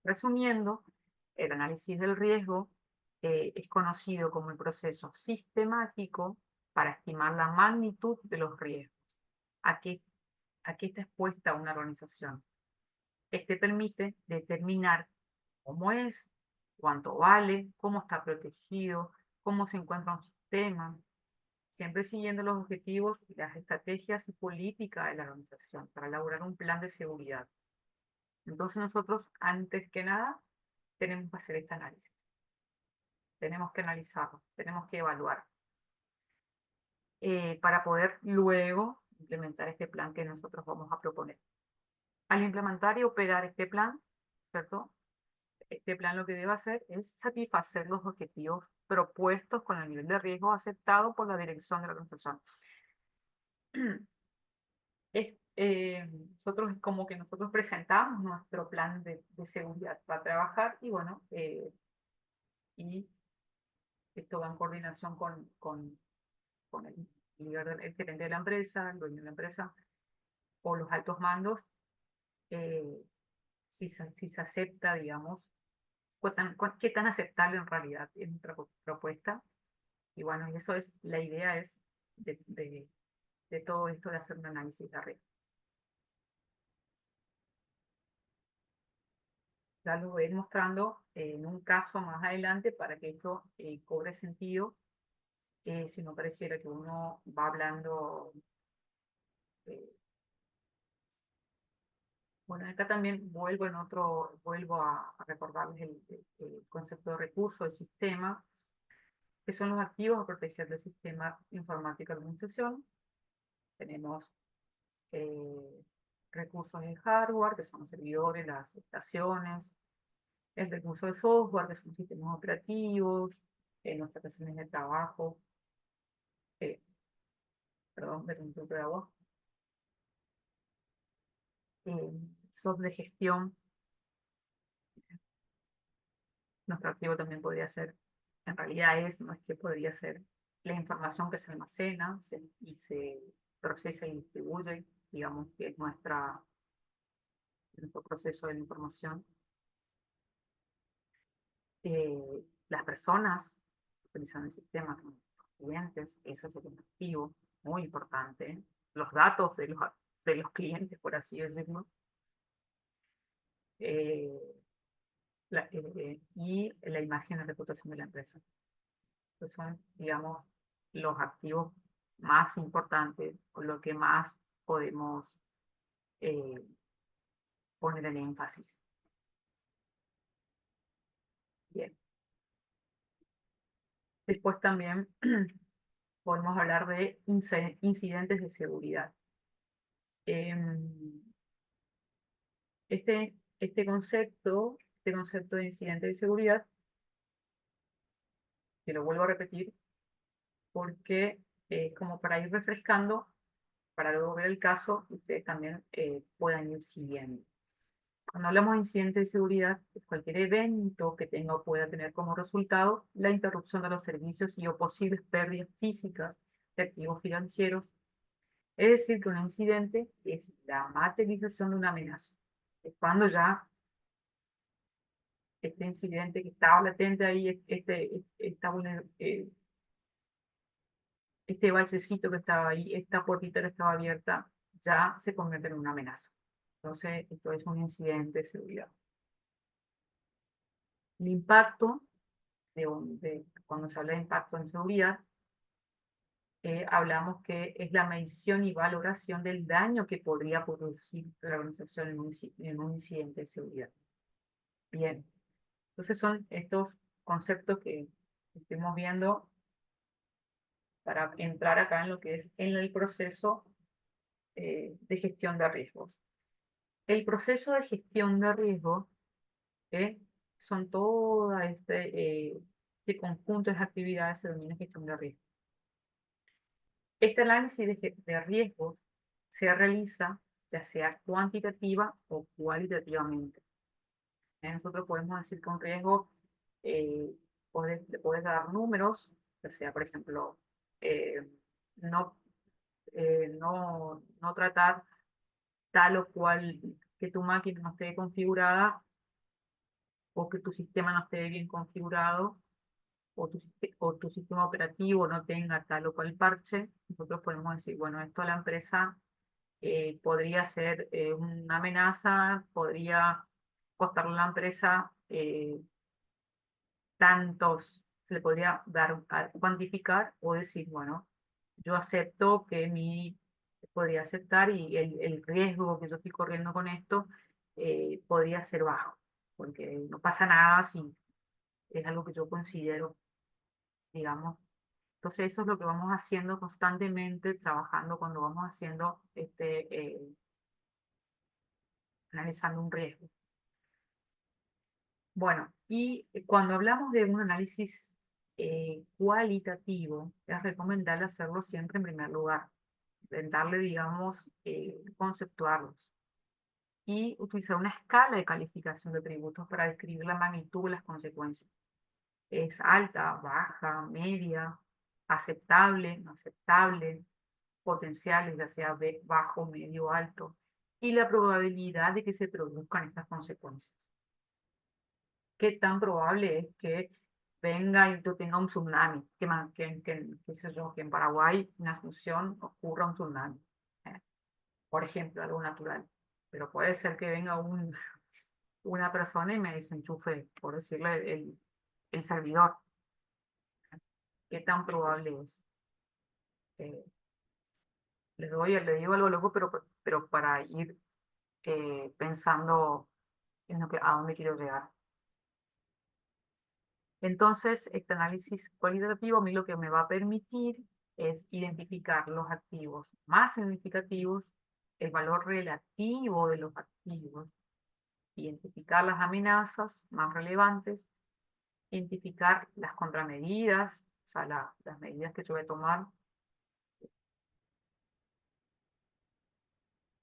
Resumiendo, el análisis del riesgo es conocido como el proceso sistemático para estimar la magnitud de los riesgos. ¿A qué, a qué está expuesta una organización? Este permite determinar cómo es, cuánto vale, cómo está protegido, cómo se encuentra un sistema, siempre siguiendo los objetivos y las estrategias y políticas de la organización para elaborar un plan de seguridad. Entonces nosotros, antes que nada, tenemos que hacer este análisis. Tenemos que analizarlo, tenemos que evaluar para poder luego implementar este plan que nosotros vamos a proponer. Al implementar y operar este plan, ¿cierto? Este plan lo que debe hacer es satisfacer los objetivos propuestos con el nivel de riesgo aceptado por la dirección de la organización. Nosotros es como que nosotros presentamos nuestro plan de seguridad para trabajar y bueno, y esto va en coordinación con el líder, el gerente de la empresa, el dueño de la empresa o los altos mandos, eh, si se acepta, digamos, qué tan aceptable en realidad es nuestra propuesta. Y bueno, y eso es, la idea es de todo esto de hacer un análisis de riesgo. Ya lo voy a ir mostrando en un caso más adelante para que esto cobre sentido, si no pareciera que uno va hablando. eh, bueno, acá también vuelvo a recordarles el concepto de recurso, de sistema, que son los activos a proteger del sistema informático de la organización. Tenemos eh, recursos de hardware, que son los servidores, las estaciones, el recurso de software, que son sistemas operativos, nuestras estaciones de trabajo, eh, perdón, me un poco de agua, eh, software de gestión. Nuestro activo también podría ser, en realidad no es que podría ser la información que se almacena y se procesa y distribuye, digamos que es nuestro proceso de la información. Las personas que utilizan el sistema, como los clientes, eso es un activo muy importante. Los datos de los clientes, por así decirlo. Eh, y la imagen y reputación de la empresa. Estos son, digamos, los activos más importantes, o lo que más podemos eh, poner el énfasis. Bien. Después también podemos hablar de incidentes de seguridad. Em, este concepto de incidente de seguridad, que lo vuelvo a repetir, porque es como para ir refrescando, para luego ver el caso, ustedes también puedan ir siguiendo. Cuando hablamos de incidente de seguridad, es cualquier evento que tenga o pueda tener como resultado la interrupción de los servicios y o posibles pérdidas físicas de activos financieros. Es decir, que un incidente es la materialización de una amenaza. Es cuando ya este incidente que estaba latente ahí, este balsecito que estaba ahí, esta puertita que estaba abierta, ya se convierte en una amenaza. Entonces, esto es un incidente de seguridad. El impacto, cuando se habla de impacto en seguridad, hablamos que es la medición y valoración del daño que podría producir la organización en un incidente de seguridad. Bien, entonces son estos conceptos que estamos viendo para entrar acá en lo que es en el proceso de gestión de riesgos. El proceso de gestión de riesgos son todo este conjunto de actividades se denomina gestión de riesgos. Este análisis de riesgos se realiza ya sea cuantitativa o cualitativamente. Nosotros podemos decir que un riesgo le puedes dar números, ya sea, por ejemplo, eh, no, no tratar tal o cual que tu máquina no esté configurada o que tu sistema no esté bien configurado o tu sistema operativo no tenga tal o cual parche. Nosotros podemos decir, bueno, esto a la empresa podría ser una amenaza, podría costarle a la empresa tantos, se le podría dar a cuantificar o decir, bueno, yo acepto que podría aceptar y el riesgo que yo estoy corriendo con esto podría ser bajo, porque no pasa nada si es algo que yo considero, digamos. Entonces eso es lo que vamos haciendo constantemente, trabajando cuando vamos haciendo, analizando un riesgo. Bueno, y cuando hablamos de un análisis cualitativo, es recomendable hacerlo siempre en primer lugar, intentarle, digamos, conceptuarlos y utilizar una escala de calificación de tributos para describir la magnitud de las consecuencias. Es alta, baja, media, aceptable, no aceptable, potenciales, ya sea bajo, medio, alto, y la probabilidad de que se produzcan estas consecuencias. ¿Qué tan probable es que venga y tú tengas un tsunami? Qué sé yo, que en Paraguay, en Asunción, ocurra un tsunami. ¿Eh? Por ejemplo, algo natural. Pero puede ser que venga una persona y me desenchufe, por decirle, el servidor. ¿Qué tan probable es? Eh, le digo algo loco, pero para ir pensando en a dónde quiero llegar. Entonces, este análisis cualitativo a mí lo que me va a permitir es identificar los activos más significativos, el valor relativo de los activos, identificar las amenazas más relevantes, identificar las contramedidas, o sea, las medidas que yo voy a tomar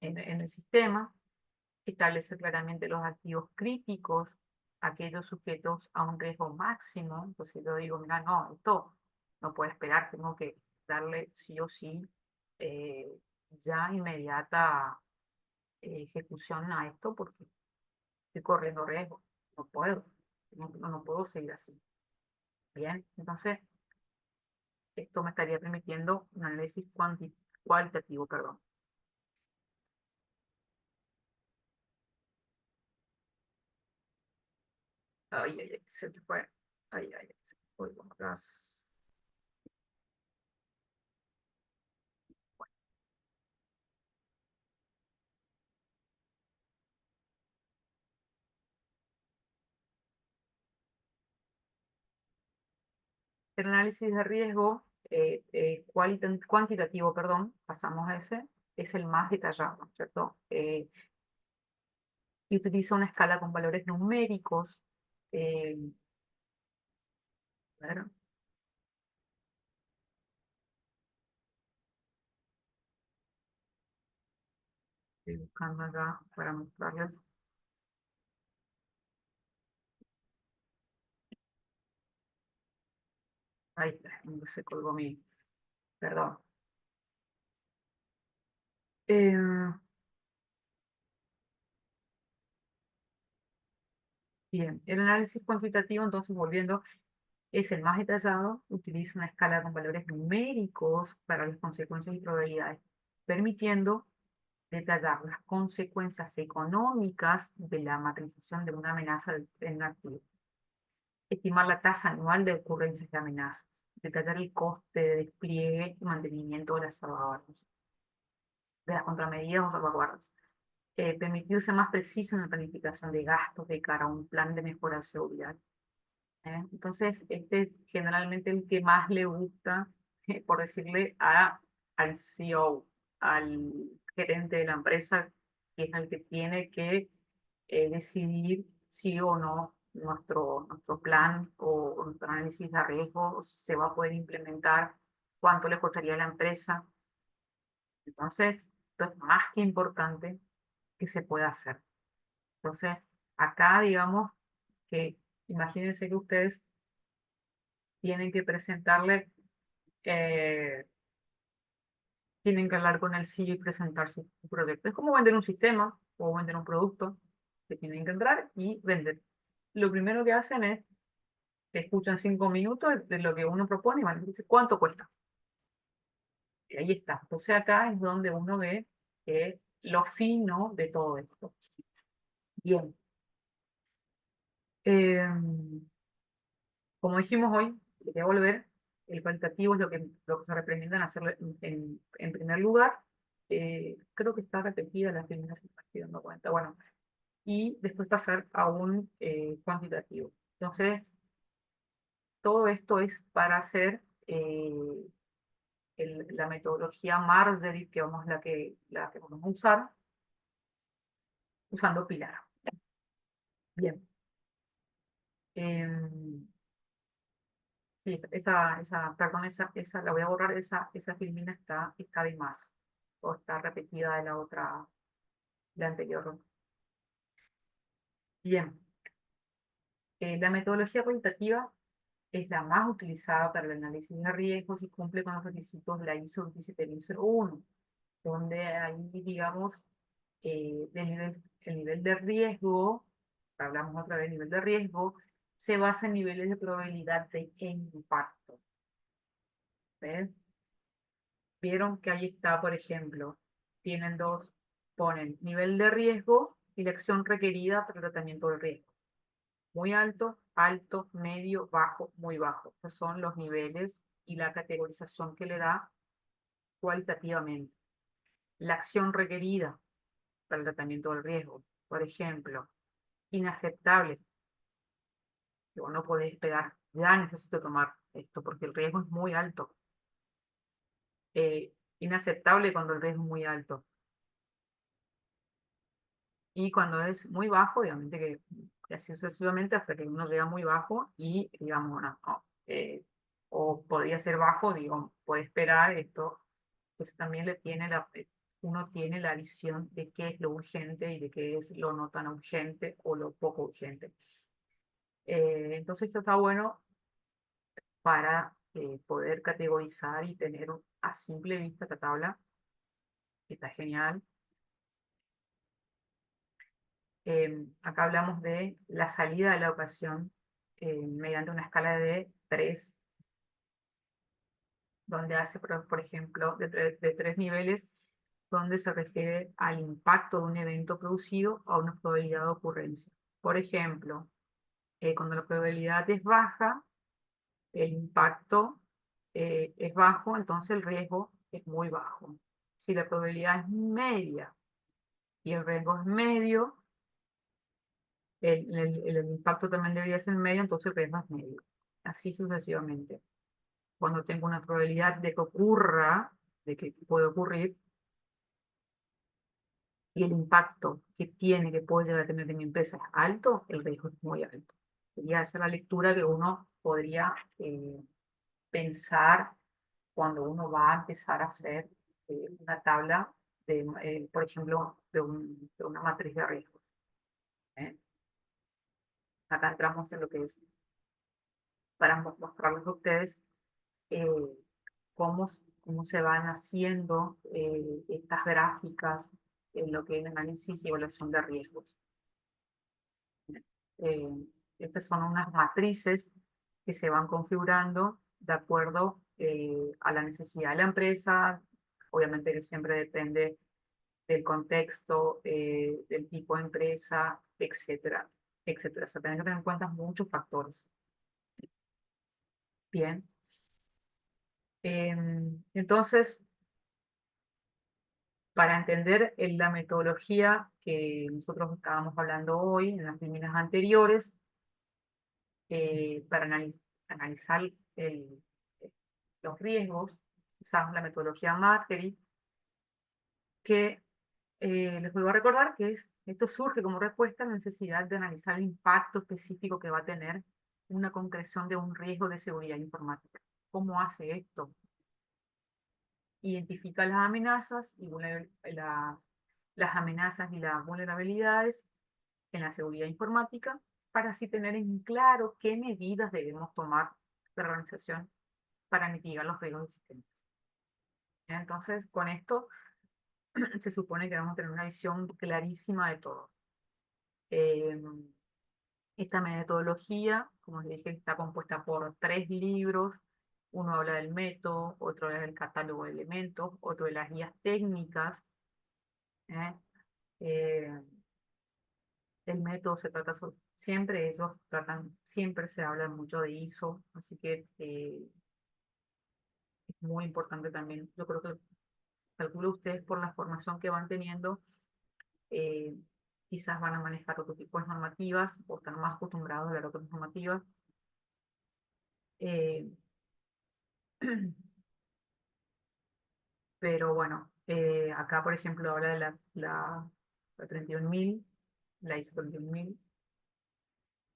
en el sistema, establece claramente los activos críticos, aquellos sujetos a un riesgo máximo. Entonces yo digo, mira, no, esto no puede esperar, tengo que darle sí o sí eh, ya inmediata ejecución a esto porque estoy corriendo riesgo, no puedo, no puedo seguir así. Bien, entonces esto me estaría permitiendo un análisis cualitativo, perdón. Ay, ay, ay, se te fue. Ay, ay, ay, se me fue por atrás. El análisis de riesgo cuantitativo, perdón, pasamos a ese, es el más detallado, ¿cierto? Y utiliza una escala con valores numéricos. eh, a ver, estoy buscando acá para mostrarles. Ahí está, se colgó mi, perdón. Eh, bien, el análisis cuantitativo, entonces volviendo, es el más detallado, utiliza una escala con valores numéricos para las consecuencias y probabilidades, permitiendo detallar las consecuencias económicas de la matrización de una amenaza en un activo, estimar la tasa anual de ocurrencias de amenazas, detallar el coste de despliegue y mantenimiento de las salvaguardas, de las contramedidas o salvaguardas, permitirse más preciso en la planificación de gastos de cara a un plan de mejora de seguridad. Entonces, este es generalmente el que más le gusta, por decirle, al CEO, al gerente de la empresa, que es el que tiene que decidir sí o no nuestro plan o nuestro análisis de riesgo, si se va a poder implementar, cuánto le costaría a la empresa. Entonces, esto es más que importante que se pueda hacer. Entonces, acá digamos que imagínense que ustedes tienen que presentarle, eh, tienen que hablar con el CEO y presentar su proyecto. Es como vender un sistema o vender un producto que tienen que entrar y vender. Lo primero que hacen es, escuchan 5 minutos de lo que uno propone y van a decir, ¿cuánto cuesta? Y ahí está. Entonces acá es donde uno ve lo fino de todo esto. Bien. Eh, como dijimos hoy, voy a volver. El cualitativo es lo que se representan hacer en primer lugar. Creo que está repetida la primera, si me estoy dando cuenta. Bueno, y después pasar a un cuantitativo. Entonces, todo esto es para hacer la metodología Margery, la que vamos a usar, usando Pilar. Bien. Em, sí, perdón, esa la voy a borrar, esa filmina está de más, o está repetida de la anterior. Bien, la metodología cualitativa es la más utilizada para el análisis de riesgos y cumple con los requisitos de la ISO 27001, donde ahí, digamos, el nivel de riesgo, hablamos otra vez, nivel de riesgo, se basa en niveles de probabilidad de impacto. ¿Ves? Vieron que ahí está, por ejemplo, ponen nivel de riesgo y la acción requerida para el tratamiento del riesgo. Muy alto, alto, medio, bajo, muy bajo. Estos son los niveles y la categorización que le da cualitativamente. La acción requerida para el tratamiento del riesgo. Por ejemplo, inaceptable. Que vos no podés esperar. Ya necesito tomar esto porque el riesgo es muy alto. Inaceptable cuando el riesgo es muy alto. Y cuando es muy bajo, obviamente que así sucesivamente hasta que uno llega muy bajo y digamos, bueno, no, o podría ser bajo, digo, puede esperar esto, pues también uno tiene la visión de qué es lo urgente y de qué es lo no tan urgente o lo poco urgente. Entonces esto está bueno para poder categorizar y tener a simple vista esta tabla, que está genial. Acá hablamos de la salida de la ocasión mediante una escala de 3, donde hace, por ejemplo, de tres niveles, donde se refiere al impacto de un evento producido a una probabilidad de ocurrencia. Por ejemplo, cuando la probabilidad es baja, el impacto es bajo, entonces el riesgo es muy bajo. Si la probabilidad es media y el riesgo es medio, el impacto también debería ser medio, entonces el riesgo es medio. Así sucesivamente. Cuando tengo una probabilidad de que ocurra, de que puede ocurrir, y el impacto que puede llegar a tener en mi empresa es alto, el riesgo es muy alto. Sería esa la lectura que uno podría pensar cuando uno va a empezar a hacer una tabla, por ejemplo, de una matriz de riesgos. ¿Eh? Acá entramos en lo que es para mostrarles a ustedes eh, cómo se van haciendo estas gráficas en lo que es el análisis y evaluación de riesgos. Eh, Estas son unas matrices que se van configurando de acuerdo a la necesidad de la empresa. Obviamente que siempre depende del contexto, del tipo de empresa, etcétera, etcétera. O sea, tenemos que tener en cuenta muchos factores. Bien. Entonces, para entender la metodología que nosotros estábamos hablando hoy en las líneas anteriores, para analizar los riesgos, usamos la metodología Margery, que les vuelvo a recordar que esto surge como respuesta a la necesidad de analizar el impacto específico que va a tener una concreción de un riesgo de seguridad informática. ¿Cómo hace esto? Identifica las amenazas las amenazas y las vulnerabilidades en la seguridad informática para así tener en claro qué medidas debemos tomar de organización para mitigar los riesgos existentes. Entonces, con esto se supone que vamos a tener una visión clarísima de todo. Eh, Esta metodología, como les dije, está compuesta por 3 libros. Uno habla del método, otro habla del catálogo de elementos, otro de las guías técnicas. ¿Eh? Eh, el método se trata siempre, ellos tratan, siempre se habla mucho de ISO, así que muy importante también. Yo creo que calculo ustedes por la formación que van teniendo, eh, quizás van a manejar otro tipo de normativas o están más acostumbrados a ver otras normativas. Eh, pero bueno, acá por ejemplo habla de la 31.000, la ISO 31.000.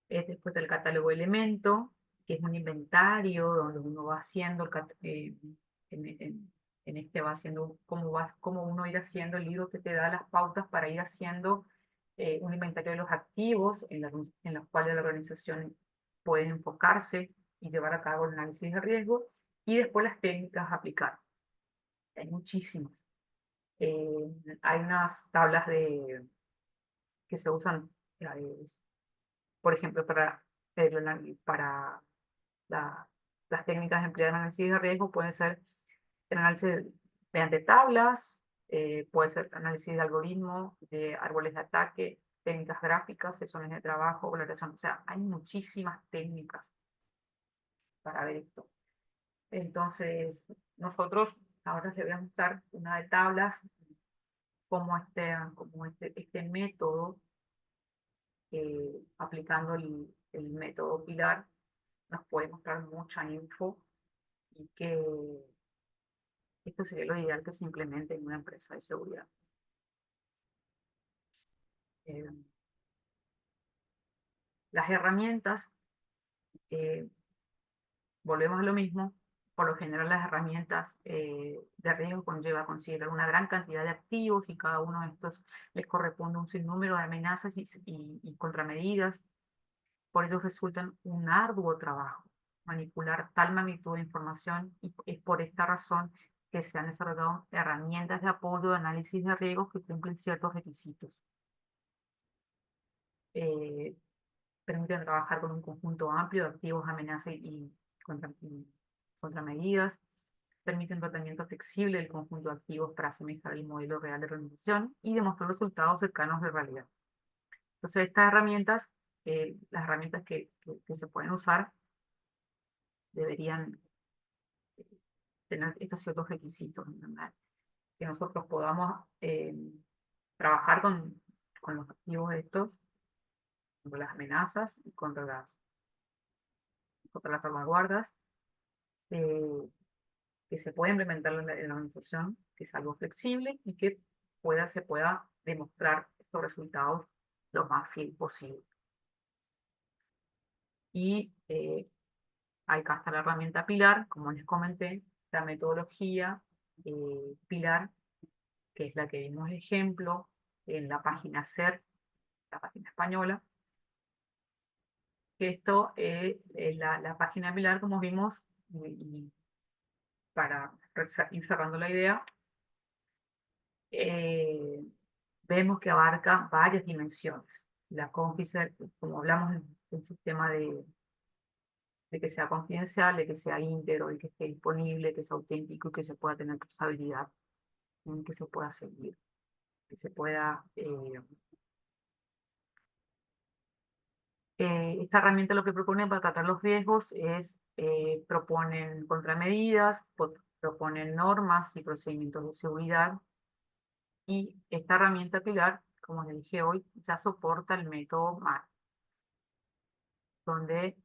Después del catálogo elemento, que es un inventario donde uno va haciendo, en este va haciendo cómo uno ir haciendo el libro que te da las pautas para ir haciendo un inventario de los activos en los cuales la organización puede enfocarse y llevar a cabo el análisis de riesgo, y después las técnicas a aplicar. Hay muchísimas. Eh, Hay unas tablas que se usan, eh, por ejemplo, para la- las técnicas empleadas en análisis de riesgo. Pueden ser el análisis mediante tablas, puede ser análisis de algoritmos, de árboles de ataque, técnicas gráficas, sesiones de trabajo, valoración. O sea, hay muchísimas técnicas para ver esto. Entonces, nosotros ahora les voy a mostrar una de tablas, como este método, aplicando el método Pilar, nos puede mostrar mucha info, y que esto sería lo ideal que se implemente en una empresa de seguridad. Eh, las herramientas, eh, volvemos a lo mismo. Por lo general, las herramientas de riesgo conlleva considerar una gran cantidad de activos, y cada uno de estos les corresponde un sinnúmero de amenazas y contramedidas. Por ello resulta un arduo trabajo manipular tal magnitud de información, y es por esta razón que se han desarrollado herramientas de apoyo de análisis de riesgos que cumplen ciertos requisitos. Eh, Permiten trabajar con un conjunto amplio de activos, amenazas y contramedidas. Permiten tratamiento flexible del conjunto de activos para asemejar el modelo real de organización y demostrar resultados cercanos de realidad. Entonces, estas herramientas, las herramientas que se pueden usar, deberían tener estos ciertos requisitos, ¿verdad? Que nosotros podamos trabajar con los activos estos, con las amenazas y contra las salvaguardas, eh, que se pueda implementar en la organización, que es algo flexible y que se pueda demostrar estos resultados lo más fiel posible. Y acá está la herramienta Pilar, como les comenté, la metodología Pilar, que es la que vimos de ejemplo en la página SER, la página española. Que esto es la página Pilar, como vimos, y para ir cerrando la idea, eh, vemos que abarca varias dimensiones. La Conficer, como hablamos del sistema de que sea confidencial, de que sea íntegro, de que esté disponible, que sea auténtico y que se pueda tener trazabilidad, que se pueda seguir, que se pueda... esta herramienta lo que propone para tratar los riesgos es, proponen contramedidas, proponen normas y procedimientos de seguridad, y esta herramienta Pilar, como les dije hoy, ya soporta el método MAR, donde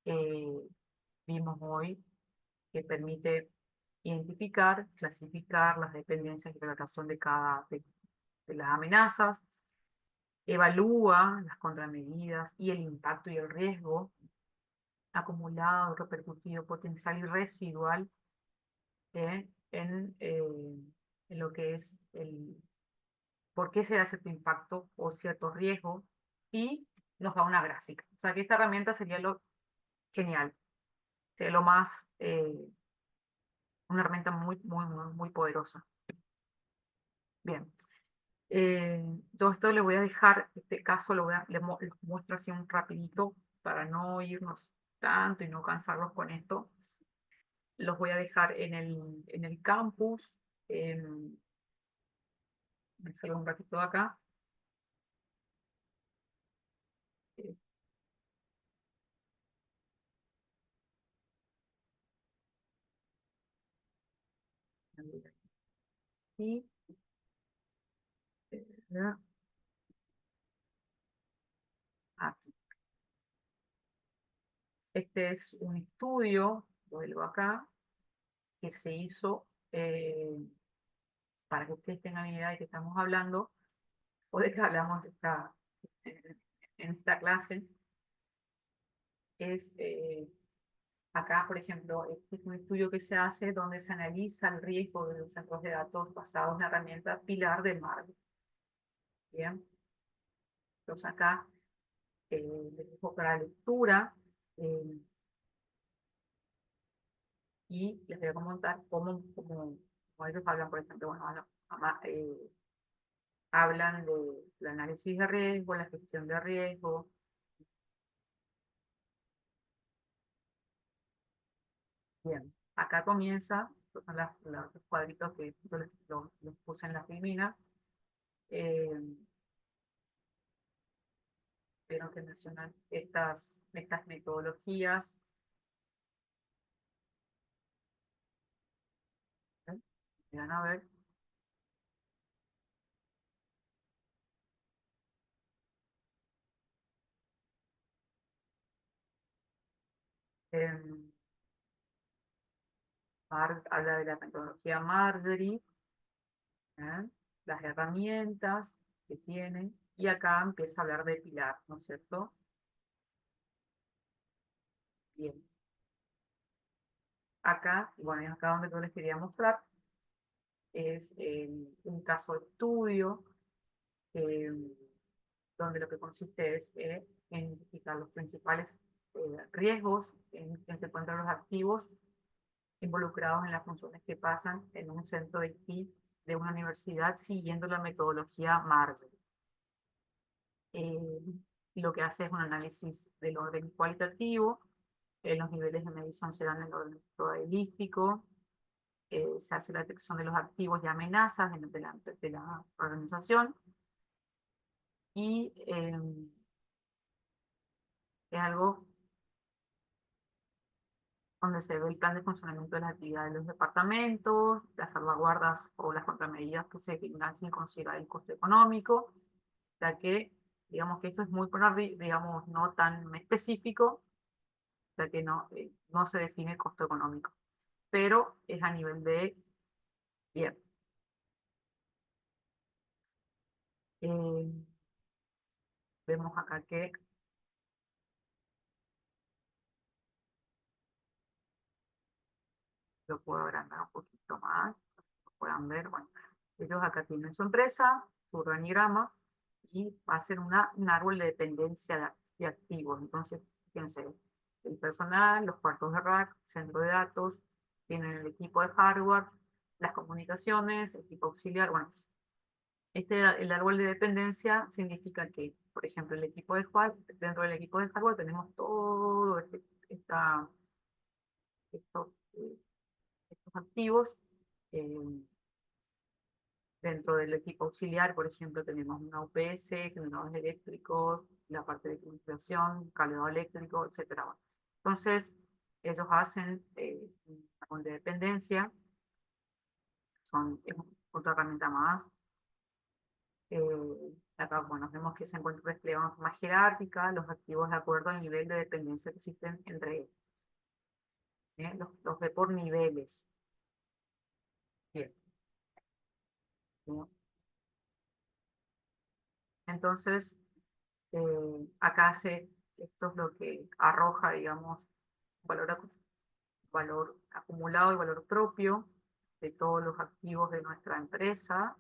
eh, vimos hoy que permite identificar, clasificar las dependencias y la razón de las amenazas, evalúa las contramedidas y el impacto y el riesgo acumulado, repercutido, potencial y residual, eh, en, eh, en lo que es por qué se da cierto impacto o cierto riesgo, y nos da una gráfica. O sea que esta herramienta sería lo genial, sería lo más, una herramienta muy, muy, muy, muy poderosa. Bien. Yo esto le voy a dejar, este caso les muestro así un rapidito para no irnos tanto y no cansarlos con esto. Los voy a dejar en el campus. Me salgo un ratito de acá. eh, Y aquí. Este es un estudio, vuelvo acá, que se hizo para que ustedes tengan idea de que estamos hablando o de que hablamos en esta clase. Es acá, por ejemplo, este es un estudio que se hace donde se analiza el riesgo de los centros de datos basados en la herramienta Pilar de Marvel. Bien, entonces acá les dejo para lectura eh, y les voy a comentar cómo ellos hablan, por ejemplo, bueno, hablan del análisis de riesgo, la gestión de riesgo. Bien, acá comienza, estos son los cuadritos que yo los puse en la filmina. Eh, Vieron que mencionan estas metodologías. ¿Eh? Van a ver. Eh, Habla de la metodología Marjorie, ¿eh? Las herramientas que tiene, y acá empieza a hablar de Pilar, ¿no es cierto? Bien, acá, y bueno, es acá donde yo les quería mostrar, es un caso de estudio, eh, donde lo que consiste es en identificar los principales riesgos en que se encuentran los activos involucrados en las funciones que pasan en un centro de IT de una universidad siguiendo la metodología Marshall. Eh, lo que hace es un análisis del orden cualitativo, los niveles de medición se dan en el orden probabilístico, se hace la detección de los activos y amenazas de la organización, y es algo donde se ve el plan de funcionamiento de las actividades de los departamentos, las salvaguardas o las contramedidas que se definirán sin considerar el costo económico, ya que, digamos que esto es muy, digamos, no tan específico, ya que no se define el costo económico, pero es a nivel de, bien, eh, vemos acá que lo puedo agrandar un poquito más, lo puedan ver, bueno, ellos acá tienen su empresa, su organigrama, y va a ser un árbol de dependencia de activos. Entonces, fíjense, el personal, los cuartos de rack, centro de datos, tienen el equipo de hardware, las comunicaciones, equipo auxiliar. Bueno, el árbol de dependencia significa que, por ejemplo, dentro del equipo de hardware tenemos todo estos, eh, estos activos. eh, Dentro del equipo auxiliar, por ejemplo, tenemos una UPS, generadores eléctricos, la parte de comunicación, cableado eléctrico, etcétera. Entonces, ellos hacen un árbol de dependencia, es otra herramienta más. Acá, bueno, vemos que se encuentra desplegado de forma jerárquica los activos de acuerdo al nivel de dependencia que existen entre ellos. Los ve por niveles. Bien. Bien. Entonces, esto es lo que arroja, digamos, valor, valor acumulado y valor propio de todos los activos de nuestra empresa,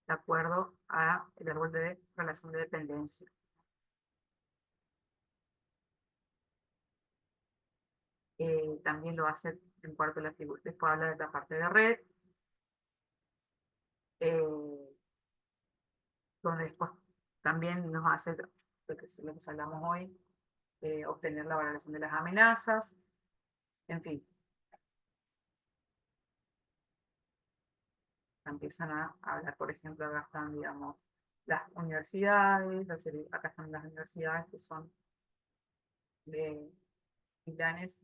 de acuerdo a el árbol de relación de dependencia. También lo hace en cuarto de la figura. Después habla de la parte de red, eh, donde después también nos hace lo que hablamos hoy, obtener la valoración de las amenazas, en fin, empiezan a hablar, por ejemplo, acá están, digamos, las universidades, acá están las universidades que son VLANs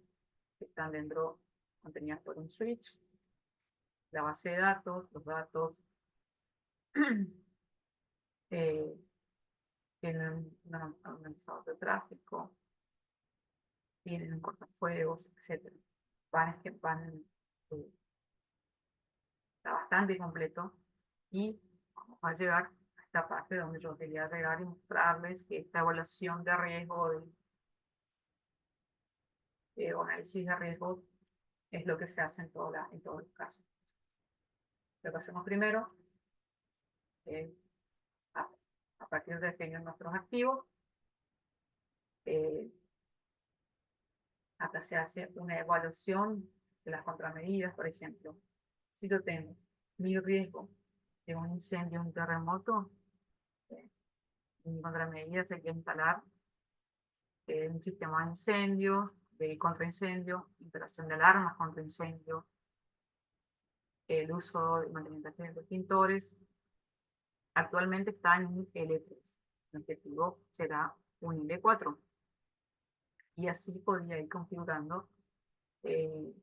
que están dentro, contenidas por un switch, la base de datos, los datos, eh, tienen un organizador de tráfico, tienen un cortafuegos, etc. Eh, está bastante completo y vamos a llegar a esta parte donde yo quería agregar y mostrarles que esta evaluación de riesgo o análisis de riesgo es lo que se hace en todos los casos. Lo que hacemos primero es a, a partir de definir nuestros activos, eh, acá se hace una evaluación de las contramedidas, por ejemplo. Si yo tengo mi riesgo de un incendio, un terremoto, eh, mi contramedida sería instalar un sistema de incendios, de contraincendio, instalación de alarmas contra incendio, el uso y mantenimiento de extintores. Actualmente está en un L3. El objetivo será un L4. Y así podría ir configurando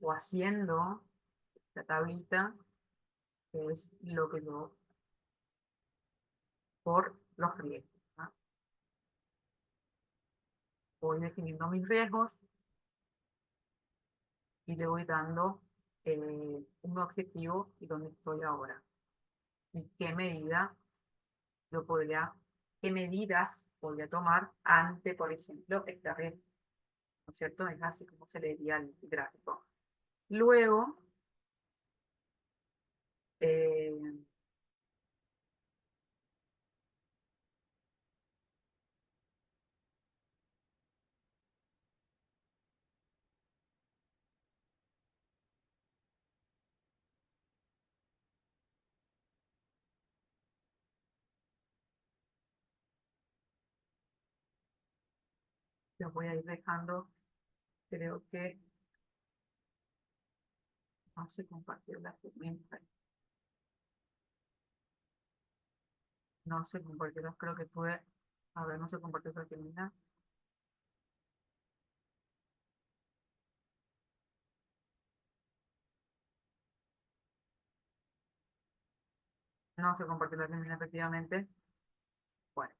o haciendo la tablita, que es lo que yo, por los riesgos, ¿no? Voy definiendo mis riesgos y le voy dando un objetivo y dónde estoy ahora. Y yo podría, qué medidas podría tomar ante, por ejemplo, este riesgo, ¿no es cierto? Es así como se leería el gráfico. Luego, eh, los voy a ir dejando, creo que no se compartió la segmenta, no se compartió, creo que tuve, a ver, no se compartió la segmenta, no se compartió la segmenta efectivamente. Bueno,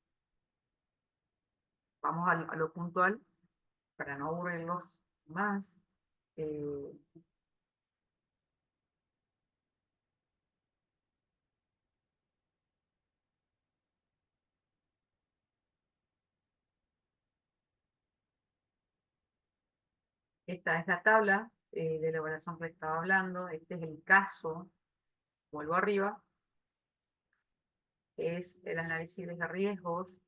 vamos a lo puntual para no aburrirlos más. Eh, Esta es la tabla de elaboración que estaba hablando. Este es el caso, vuelvo arriba, es el análisis de riesgos.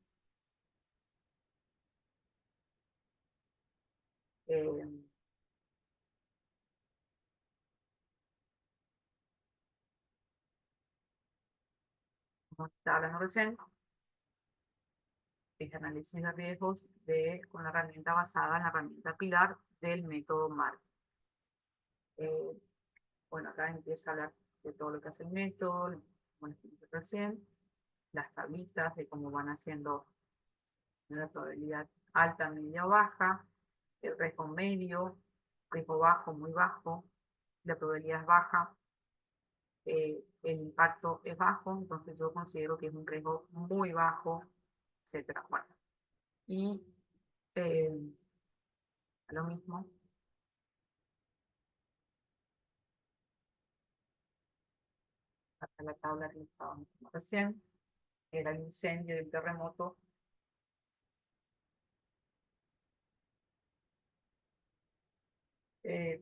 Eh, como estaba hablando recién, es análisis de riesgos con la herramienta basada en la herramienta pilar del método MARC. Eh, bueno, acá empieza a hablar de todo lo que hace el método, como les dije recién, las tablitas de cómo van haciendo la probabilidad alta, media o baja, el riesgo medio, riesgo bajo, muy bajo, la probabilidad es baja, el impacto es bajo, entonces yo considero que es un riesgo muy bajo, etcétera. Bueno, y eh, lo mismo, hasta la tabla que estábamos recién, era el incendio y el terremoto.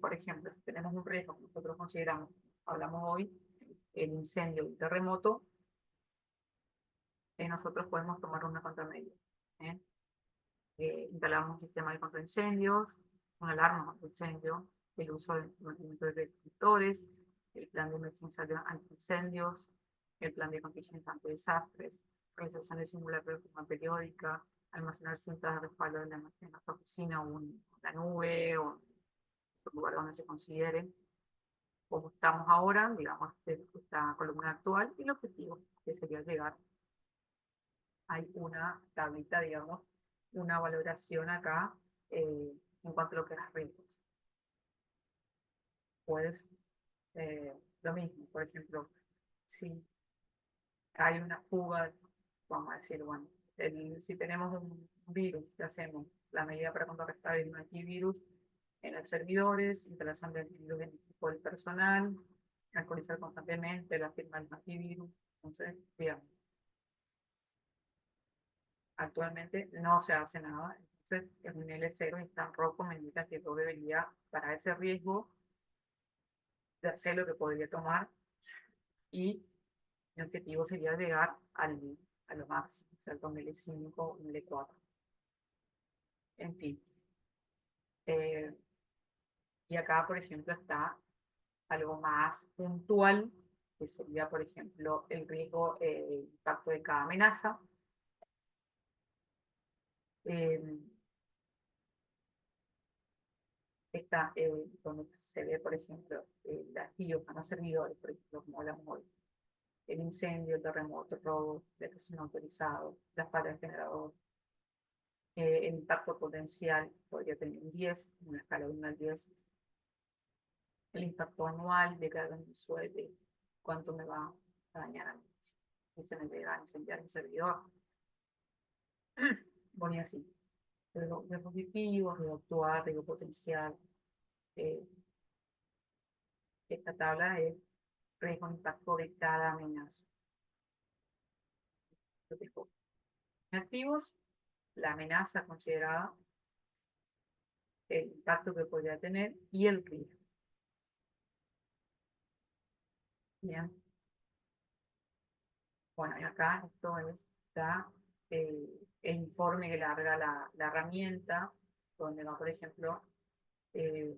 Por ejemplo, si tenemos un riesgo que nosotros consideramos, hablamos hoy, el incendio y el terremoto, nosotros podemos tomar una contramedida. ¿Eh? Instalamos un sistema de contraincendios, una alarma contra incendio, el uso de mantenimiento de detectores, el plan de emergencia de antiincendios, el plan de contingencia ante desastres, realización de simulacros de forma periódica, almacenar cintas de respaldo en nuestra oficina o en la nube o en otro lugar donde se considere. Como estamos ahora, digamos, esta columna actual, y el objetivo que sería llegar, hay una tablita, digamos, una valoración acá en cuanto a lo que es riesgos. Puedes, lo mismo, por ejemplo, si hay una fuga, vamos a decir, bueno, si tenemos un virus, ¿qué hacemos? La medida para contrarrestar el antivirus en los servidores, instalación de antivirus en el equipo del personal, actualizar constantemente la firma del antivirus. Entonces, digamos, actualmente no se hace nada. Entonces, el nivel 0 está en rojo, me indica que yo debería, para ese riesgo, de hacer lo que podría tomar y mi objetivo sería llegar a lo máximo, o sea, al 2005, 2004. En fin. Eh, y acá, por ejemplo, está algo más puntual, que sería, por ejemplo, el riesgo, impacto de cada amenaza. Eh, está donde se ve, por ejemplo, las BIOS a los servidores, por ejemplo, como hablamos hoy. El incendio, el terremoto, el robo, la no autorizado, las fallas de generador. El impacto potencial podría tener un 10, una escala de 1 al 10. El impacto anual de carga mensual de cuánto me va a dañar a mí, si se me llega a incendiar el servidor. Bueno, y así. De positivos, de actuar, de potencial. Eh, esta tabla es riesgo de impacto de cada amenaza. Activos, la amenaza considerada, el impacto que podría tener y el riesgo. Bien. Bueno, y acá esto está el informe que larga la herramienta, donde va, por ejemplo, eh,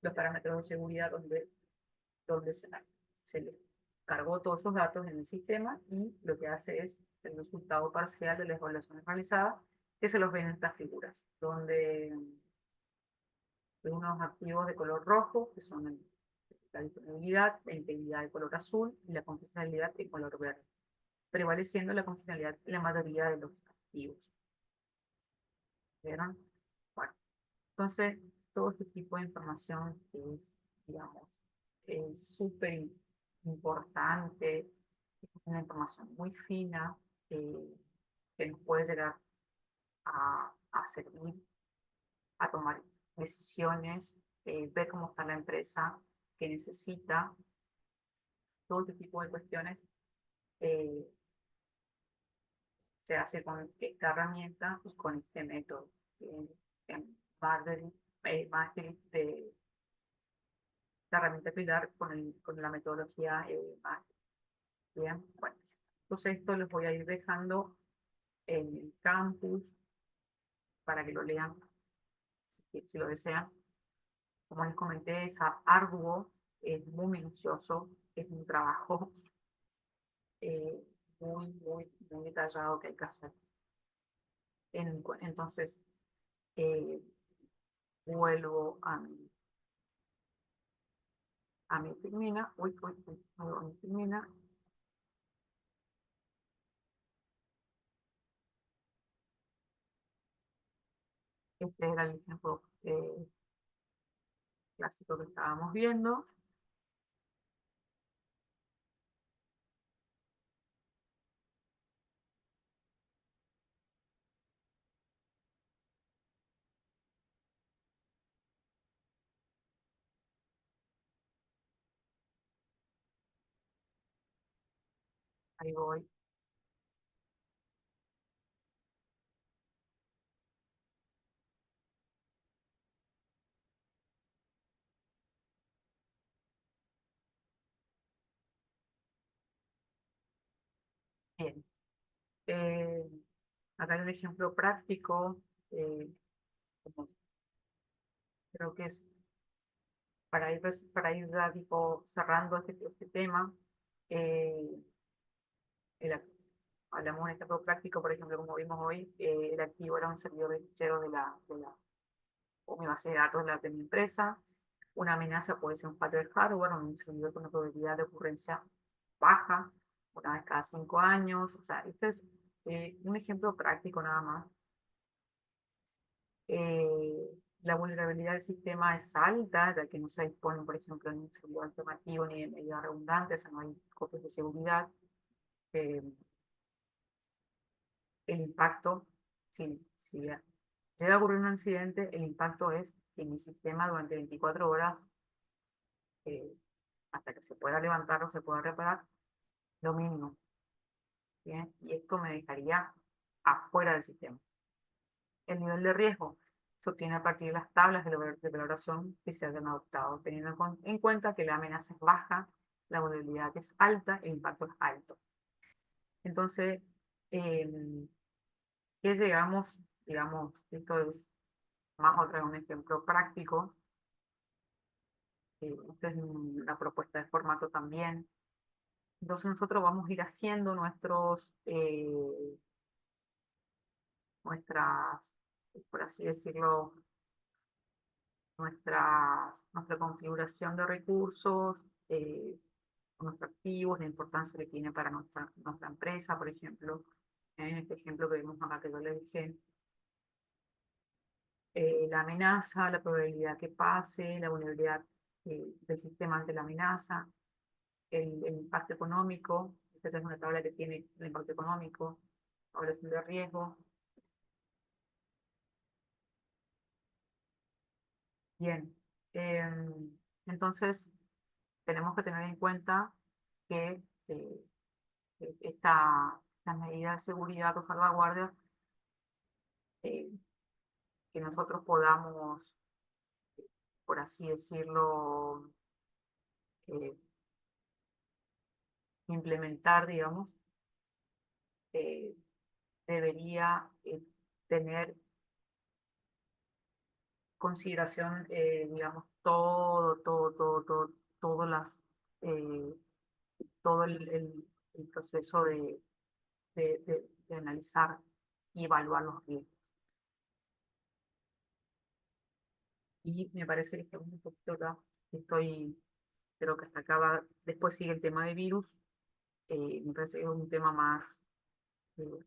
los parámetros de seguridad, donde se le cargó todos esos datos en el sistema y lo que hace es el resultado parcial de las evaluaciones realizadas, que se los ven en estas figuras, donde unos activos de color rojo, que son la disponibilidad, la integridad de color azul y la confidencialidad de color verde, prevaleciendo la confidencialidad en la mayoría de los activos. ¿Vieron? Bueno, entonces, todo este tipo de información que es, digamos, es súper importante, es una información muy fina, que nos puede llegar a servir, a tomar decisiones, ver cómo está la empresa, que necesita, todo este tipo de cuestiones eh, se hace con esta herramienta y con este método. En Marjorie de la herramienta Pilar con la metodología Marjorie. Bien, bueno, entonces esto los voy a ir dejando en el campus para que lo lean si lo desean. Como les comenté, es arduo, es muy minucioso, es un trabajo eh, muy detallado que hay que hacer. Entonces, eh, vuelvo a mi termina, vuelvo a mi termina. Este era el ejemplo clásico que estábamos viendo. Ahí voy. Bien. Eh, Acá hay un ejemplo práctico, eh, como creo que es para ir ya tipo cerrando este tema. eh, el, Hablamos de un ejemplo práctico, por ejemplo, como vimos hoy, el activo era un servidor de fichero o mi base de datos de mi empresa. Una amenaza puede ser un fallo de hardware, un servidor con una probabilidad de ocurrencia baja, una vez cada 5 años. O sea, este es un ejemplo práctico nada más. La vulnerabilidad del sistema es alta, ya que no se dispone, por ejemplo, ni de un servidor alternativo ni de medidas redundantes, o sea, no hay copias de seguridad. Eh, el impacto, si llega a ocurrir un accidente, el impacto es que mi sistema durante 24 horas, eh, hasta que se pueda levantar o se pueda reparar, lo mínimo. ¿Bien? Y esto me dejaría afuera del sistema. El nivel de riesgo se obtiene a partir de las tablas de valoración que se hayan adoptado, teniendo en cuenta que la amenaza es baja, la vulnerabilidad es alta, el impacto es alto. Entonces, ¿qué llegamos? Digamos, esto es más otra vez un ejemplo práctico. Esta es una propuesta de formato también. Entonces nosotros vamos a ir haciendo nuestras, por así decirlo, nuestra configuración de recursos, nuestros activos, la importancia que tiene para nuestra empresa, por ejemplo. En este ejemplo que vemos acá que yo le dije, la amenaza, la probabilidad que pase, la vulnerabilidad del sistema ante la amenaza, el impacto económico. Esta es una tabla que tiene el impacto económico, evaluación de riesgo. Bien, entonces tenemos que tener en cuenta que estas medidas de seguridad o salvaguardias, eh, que nosotros podamos, por así decirlo, eh, implementar, digamos, eh, debería tener consideración, digamos, todas eh, todo el proceso de analizar y evaluar los riesgos. Y me parece que estamos un poquito acá, creo que hasta acá va, después sigue el tema de virus, me parece que es un tema más, eh,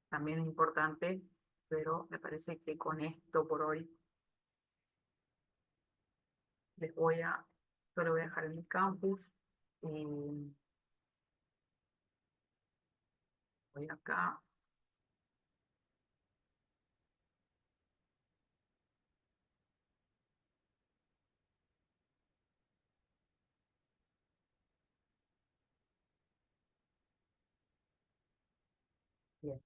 también es importante, pero me parece que con esto por hoy esto lo voy a dejar en mi campus, voy acá, bien,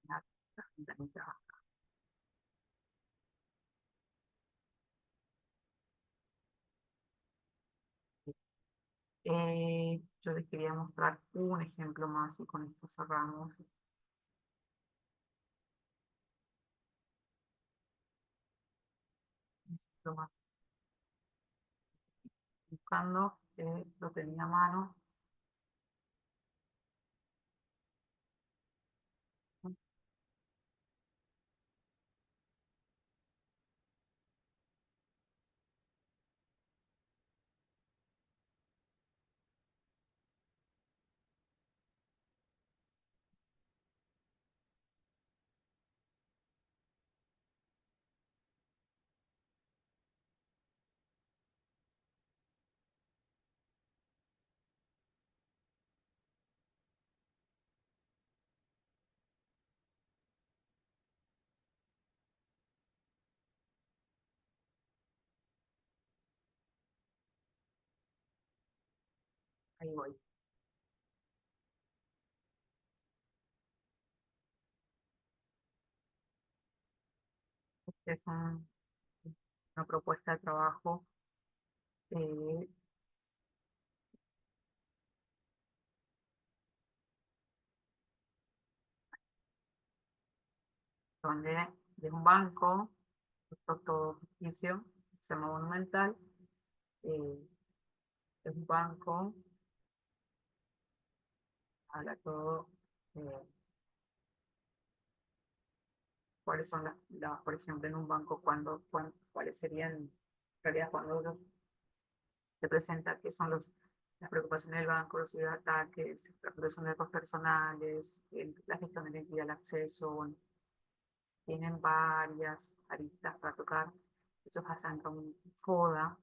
la ventanita. Yo les quería mostrar un ejemplo más y con esto cerramos. Lo más buscando, lo tenía a mano. Ahí voy. Este es una propuesta de trabajo, eh, donde de un banco, esto es todo ficticio, se llama Monumental, eh, es un banco, habla todo, eh, cuáles son por ejemplo, en un banco, cuáles serían, en realidad, cuando se presenta, qué son las preocupaciones del banco, los ciberataques, la protección de datos personales, la gestión de la identidad, el acceso, bueno, tienen varias aristas para tocar. Ellos hacen un FODA,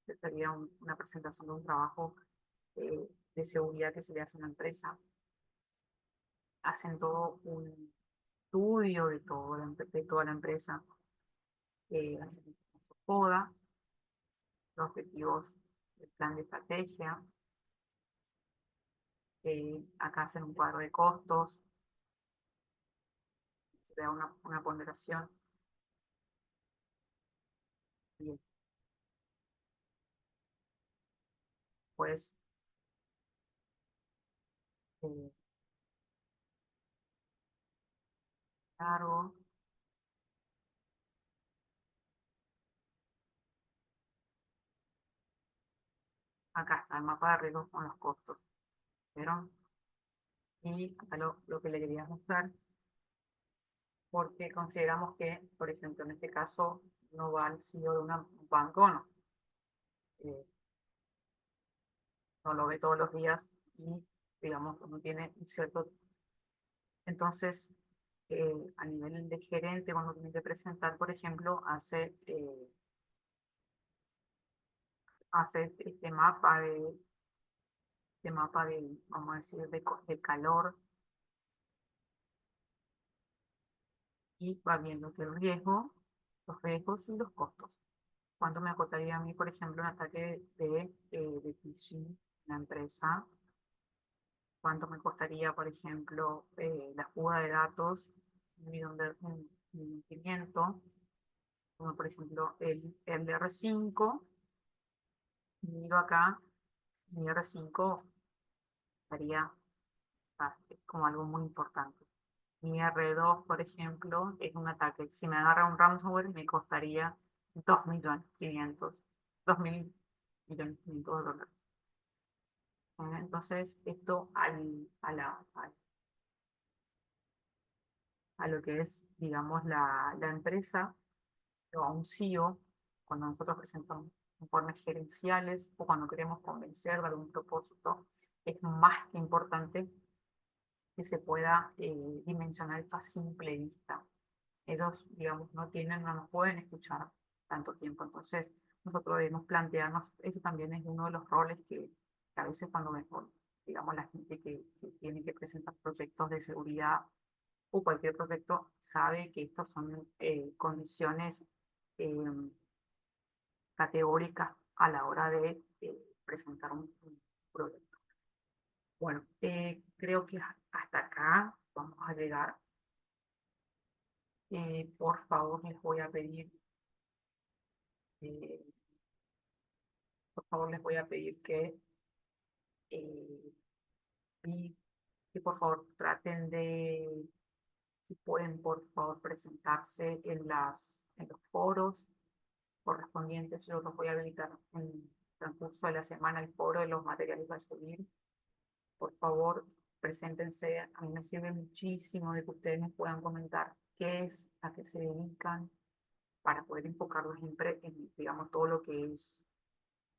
que sería una presentación de un trabajo de seguridad que se le hace a una empresa. Hacen todo un estudio de toda la empresa, hacen un FODA, los objetivos del plan de estrategia, acá hacen un cuadro de costos, se da una ponderación y después eh, cargo, acá está el mapa de riesgos con los costos, ¿vieron? Y acá lo que le quería mostrar, porque consideramos que, por ejemplo, en este caso no va al CEO de un banco, no, eh, no lo ve todos los días y, digamos, no tiene un cierto. Entonces, a nivel de gerente, cuando tiene que presentar, por ejemplo, hace este mapa de, vamos a decir, de calor y va viendo que el riesgo, los riesgos y los costos. ¿Cuánto me acotaría a mí, por ejemplo, un ataque de phishing en la empresa? ¿Cuánto me costaría, por ejemplo, la fuga de datos? Un 500, como por ejemplo el DR5, miro acá, mi R5 estaría como algo muy importante. Mi R2, por ejemplo, es un ataque. Si me agarra un ransomware, me costaría 2.500.000, 2.500.000 dólares. Entonces, esto a lo que es, digamos, la empresa o a un CEO, cuando nosotros presentamos informes gerenciales o cuando queremos convencer de algún propósito, es más que importante que se pueda dimensionar esto a simple vista. Ellos, digamos, no nos pueden escuchar tanto tiempo, entonces nosotros debemos plantearnos, eso también es uno de los roles que a veces cuando vemos, digamos, la gente que tiene que presentar proyectos de seguridad o cualquier proyecto, sabe que estos son condiciones eh, categóricas a la hora de presentar un proyecto. Bueno, creo que hasta acá vamos a llegar. Por favor, les voy a pedir, eh, por favor, les voy a pedir eh, y que por favor traten de, si pueden, por favor, presentarse en los foros correspondientes. Yo los voy a habilitar en el transcurso de la semana, el foro de los materiales va a subir. Por favor, preséntense. A mí me sirve muchísimo de que ustedes me puedan comentar qué es, a qué se dedican, para poder enfocarlos digamos, todo lo que es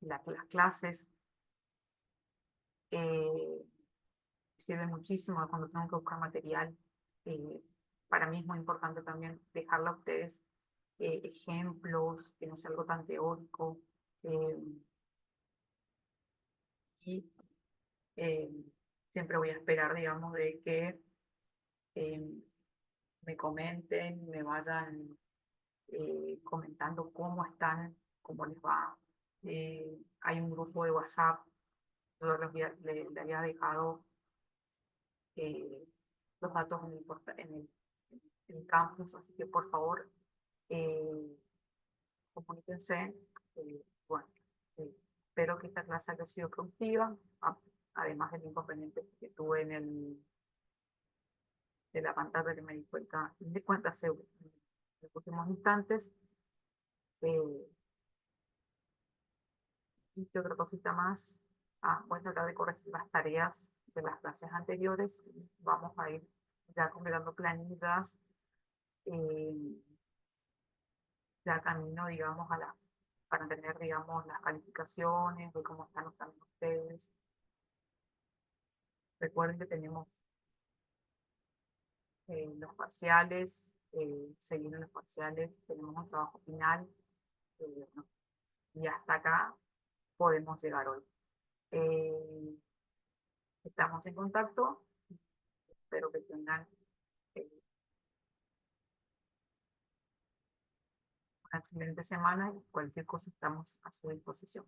las clases. Eh, Sirve muchísimo cuando tengo que buscar material. Eh, para mí es muy importante también dejarle a ustedes ejemplos, que no sea algo tan teórico. eh, y eh, siempre voy a esperar, digamos, de que eh, me comenten, me vayan comentando cómo están, cómo les va. Hay un grupo de WhatsApp, yo le había dejado eh, los datos en el campus, así que por favor eh, comuníquense. Bueno, eh, espero que esta clase haya sido productiva, además del inconveniente que tuve de la pantalla que me di cuenta hace en los últimos instantes. Eh, y que otra cosita más, voy a tratar de corregir las tareas de las clases anteriores. Vamos a ir ya completando planillas, eh, ya camino, digamos, para tener, digamos, las calificaciones de cómo están también ustedes. Recuerden que tenemos los parciales, seguiendo los parciales, tenemos un trabajo final, ¿no? Y hasta acá podemos llegar hoy. Eh, Estamos en contacto, espero que tengan eh, una excelente semana y cualquier cosa estamos a su disposición.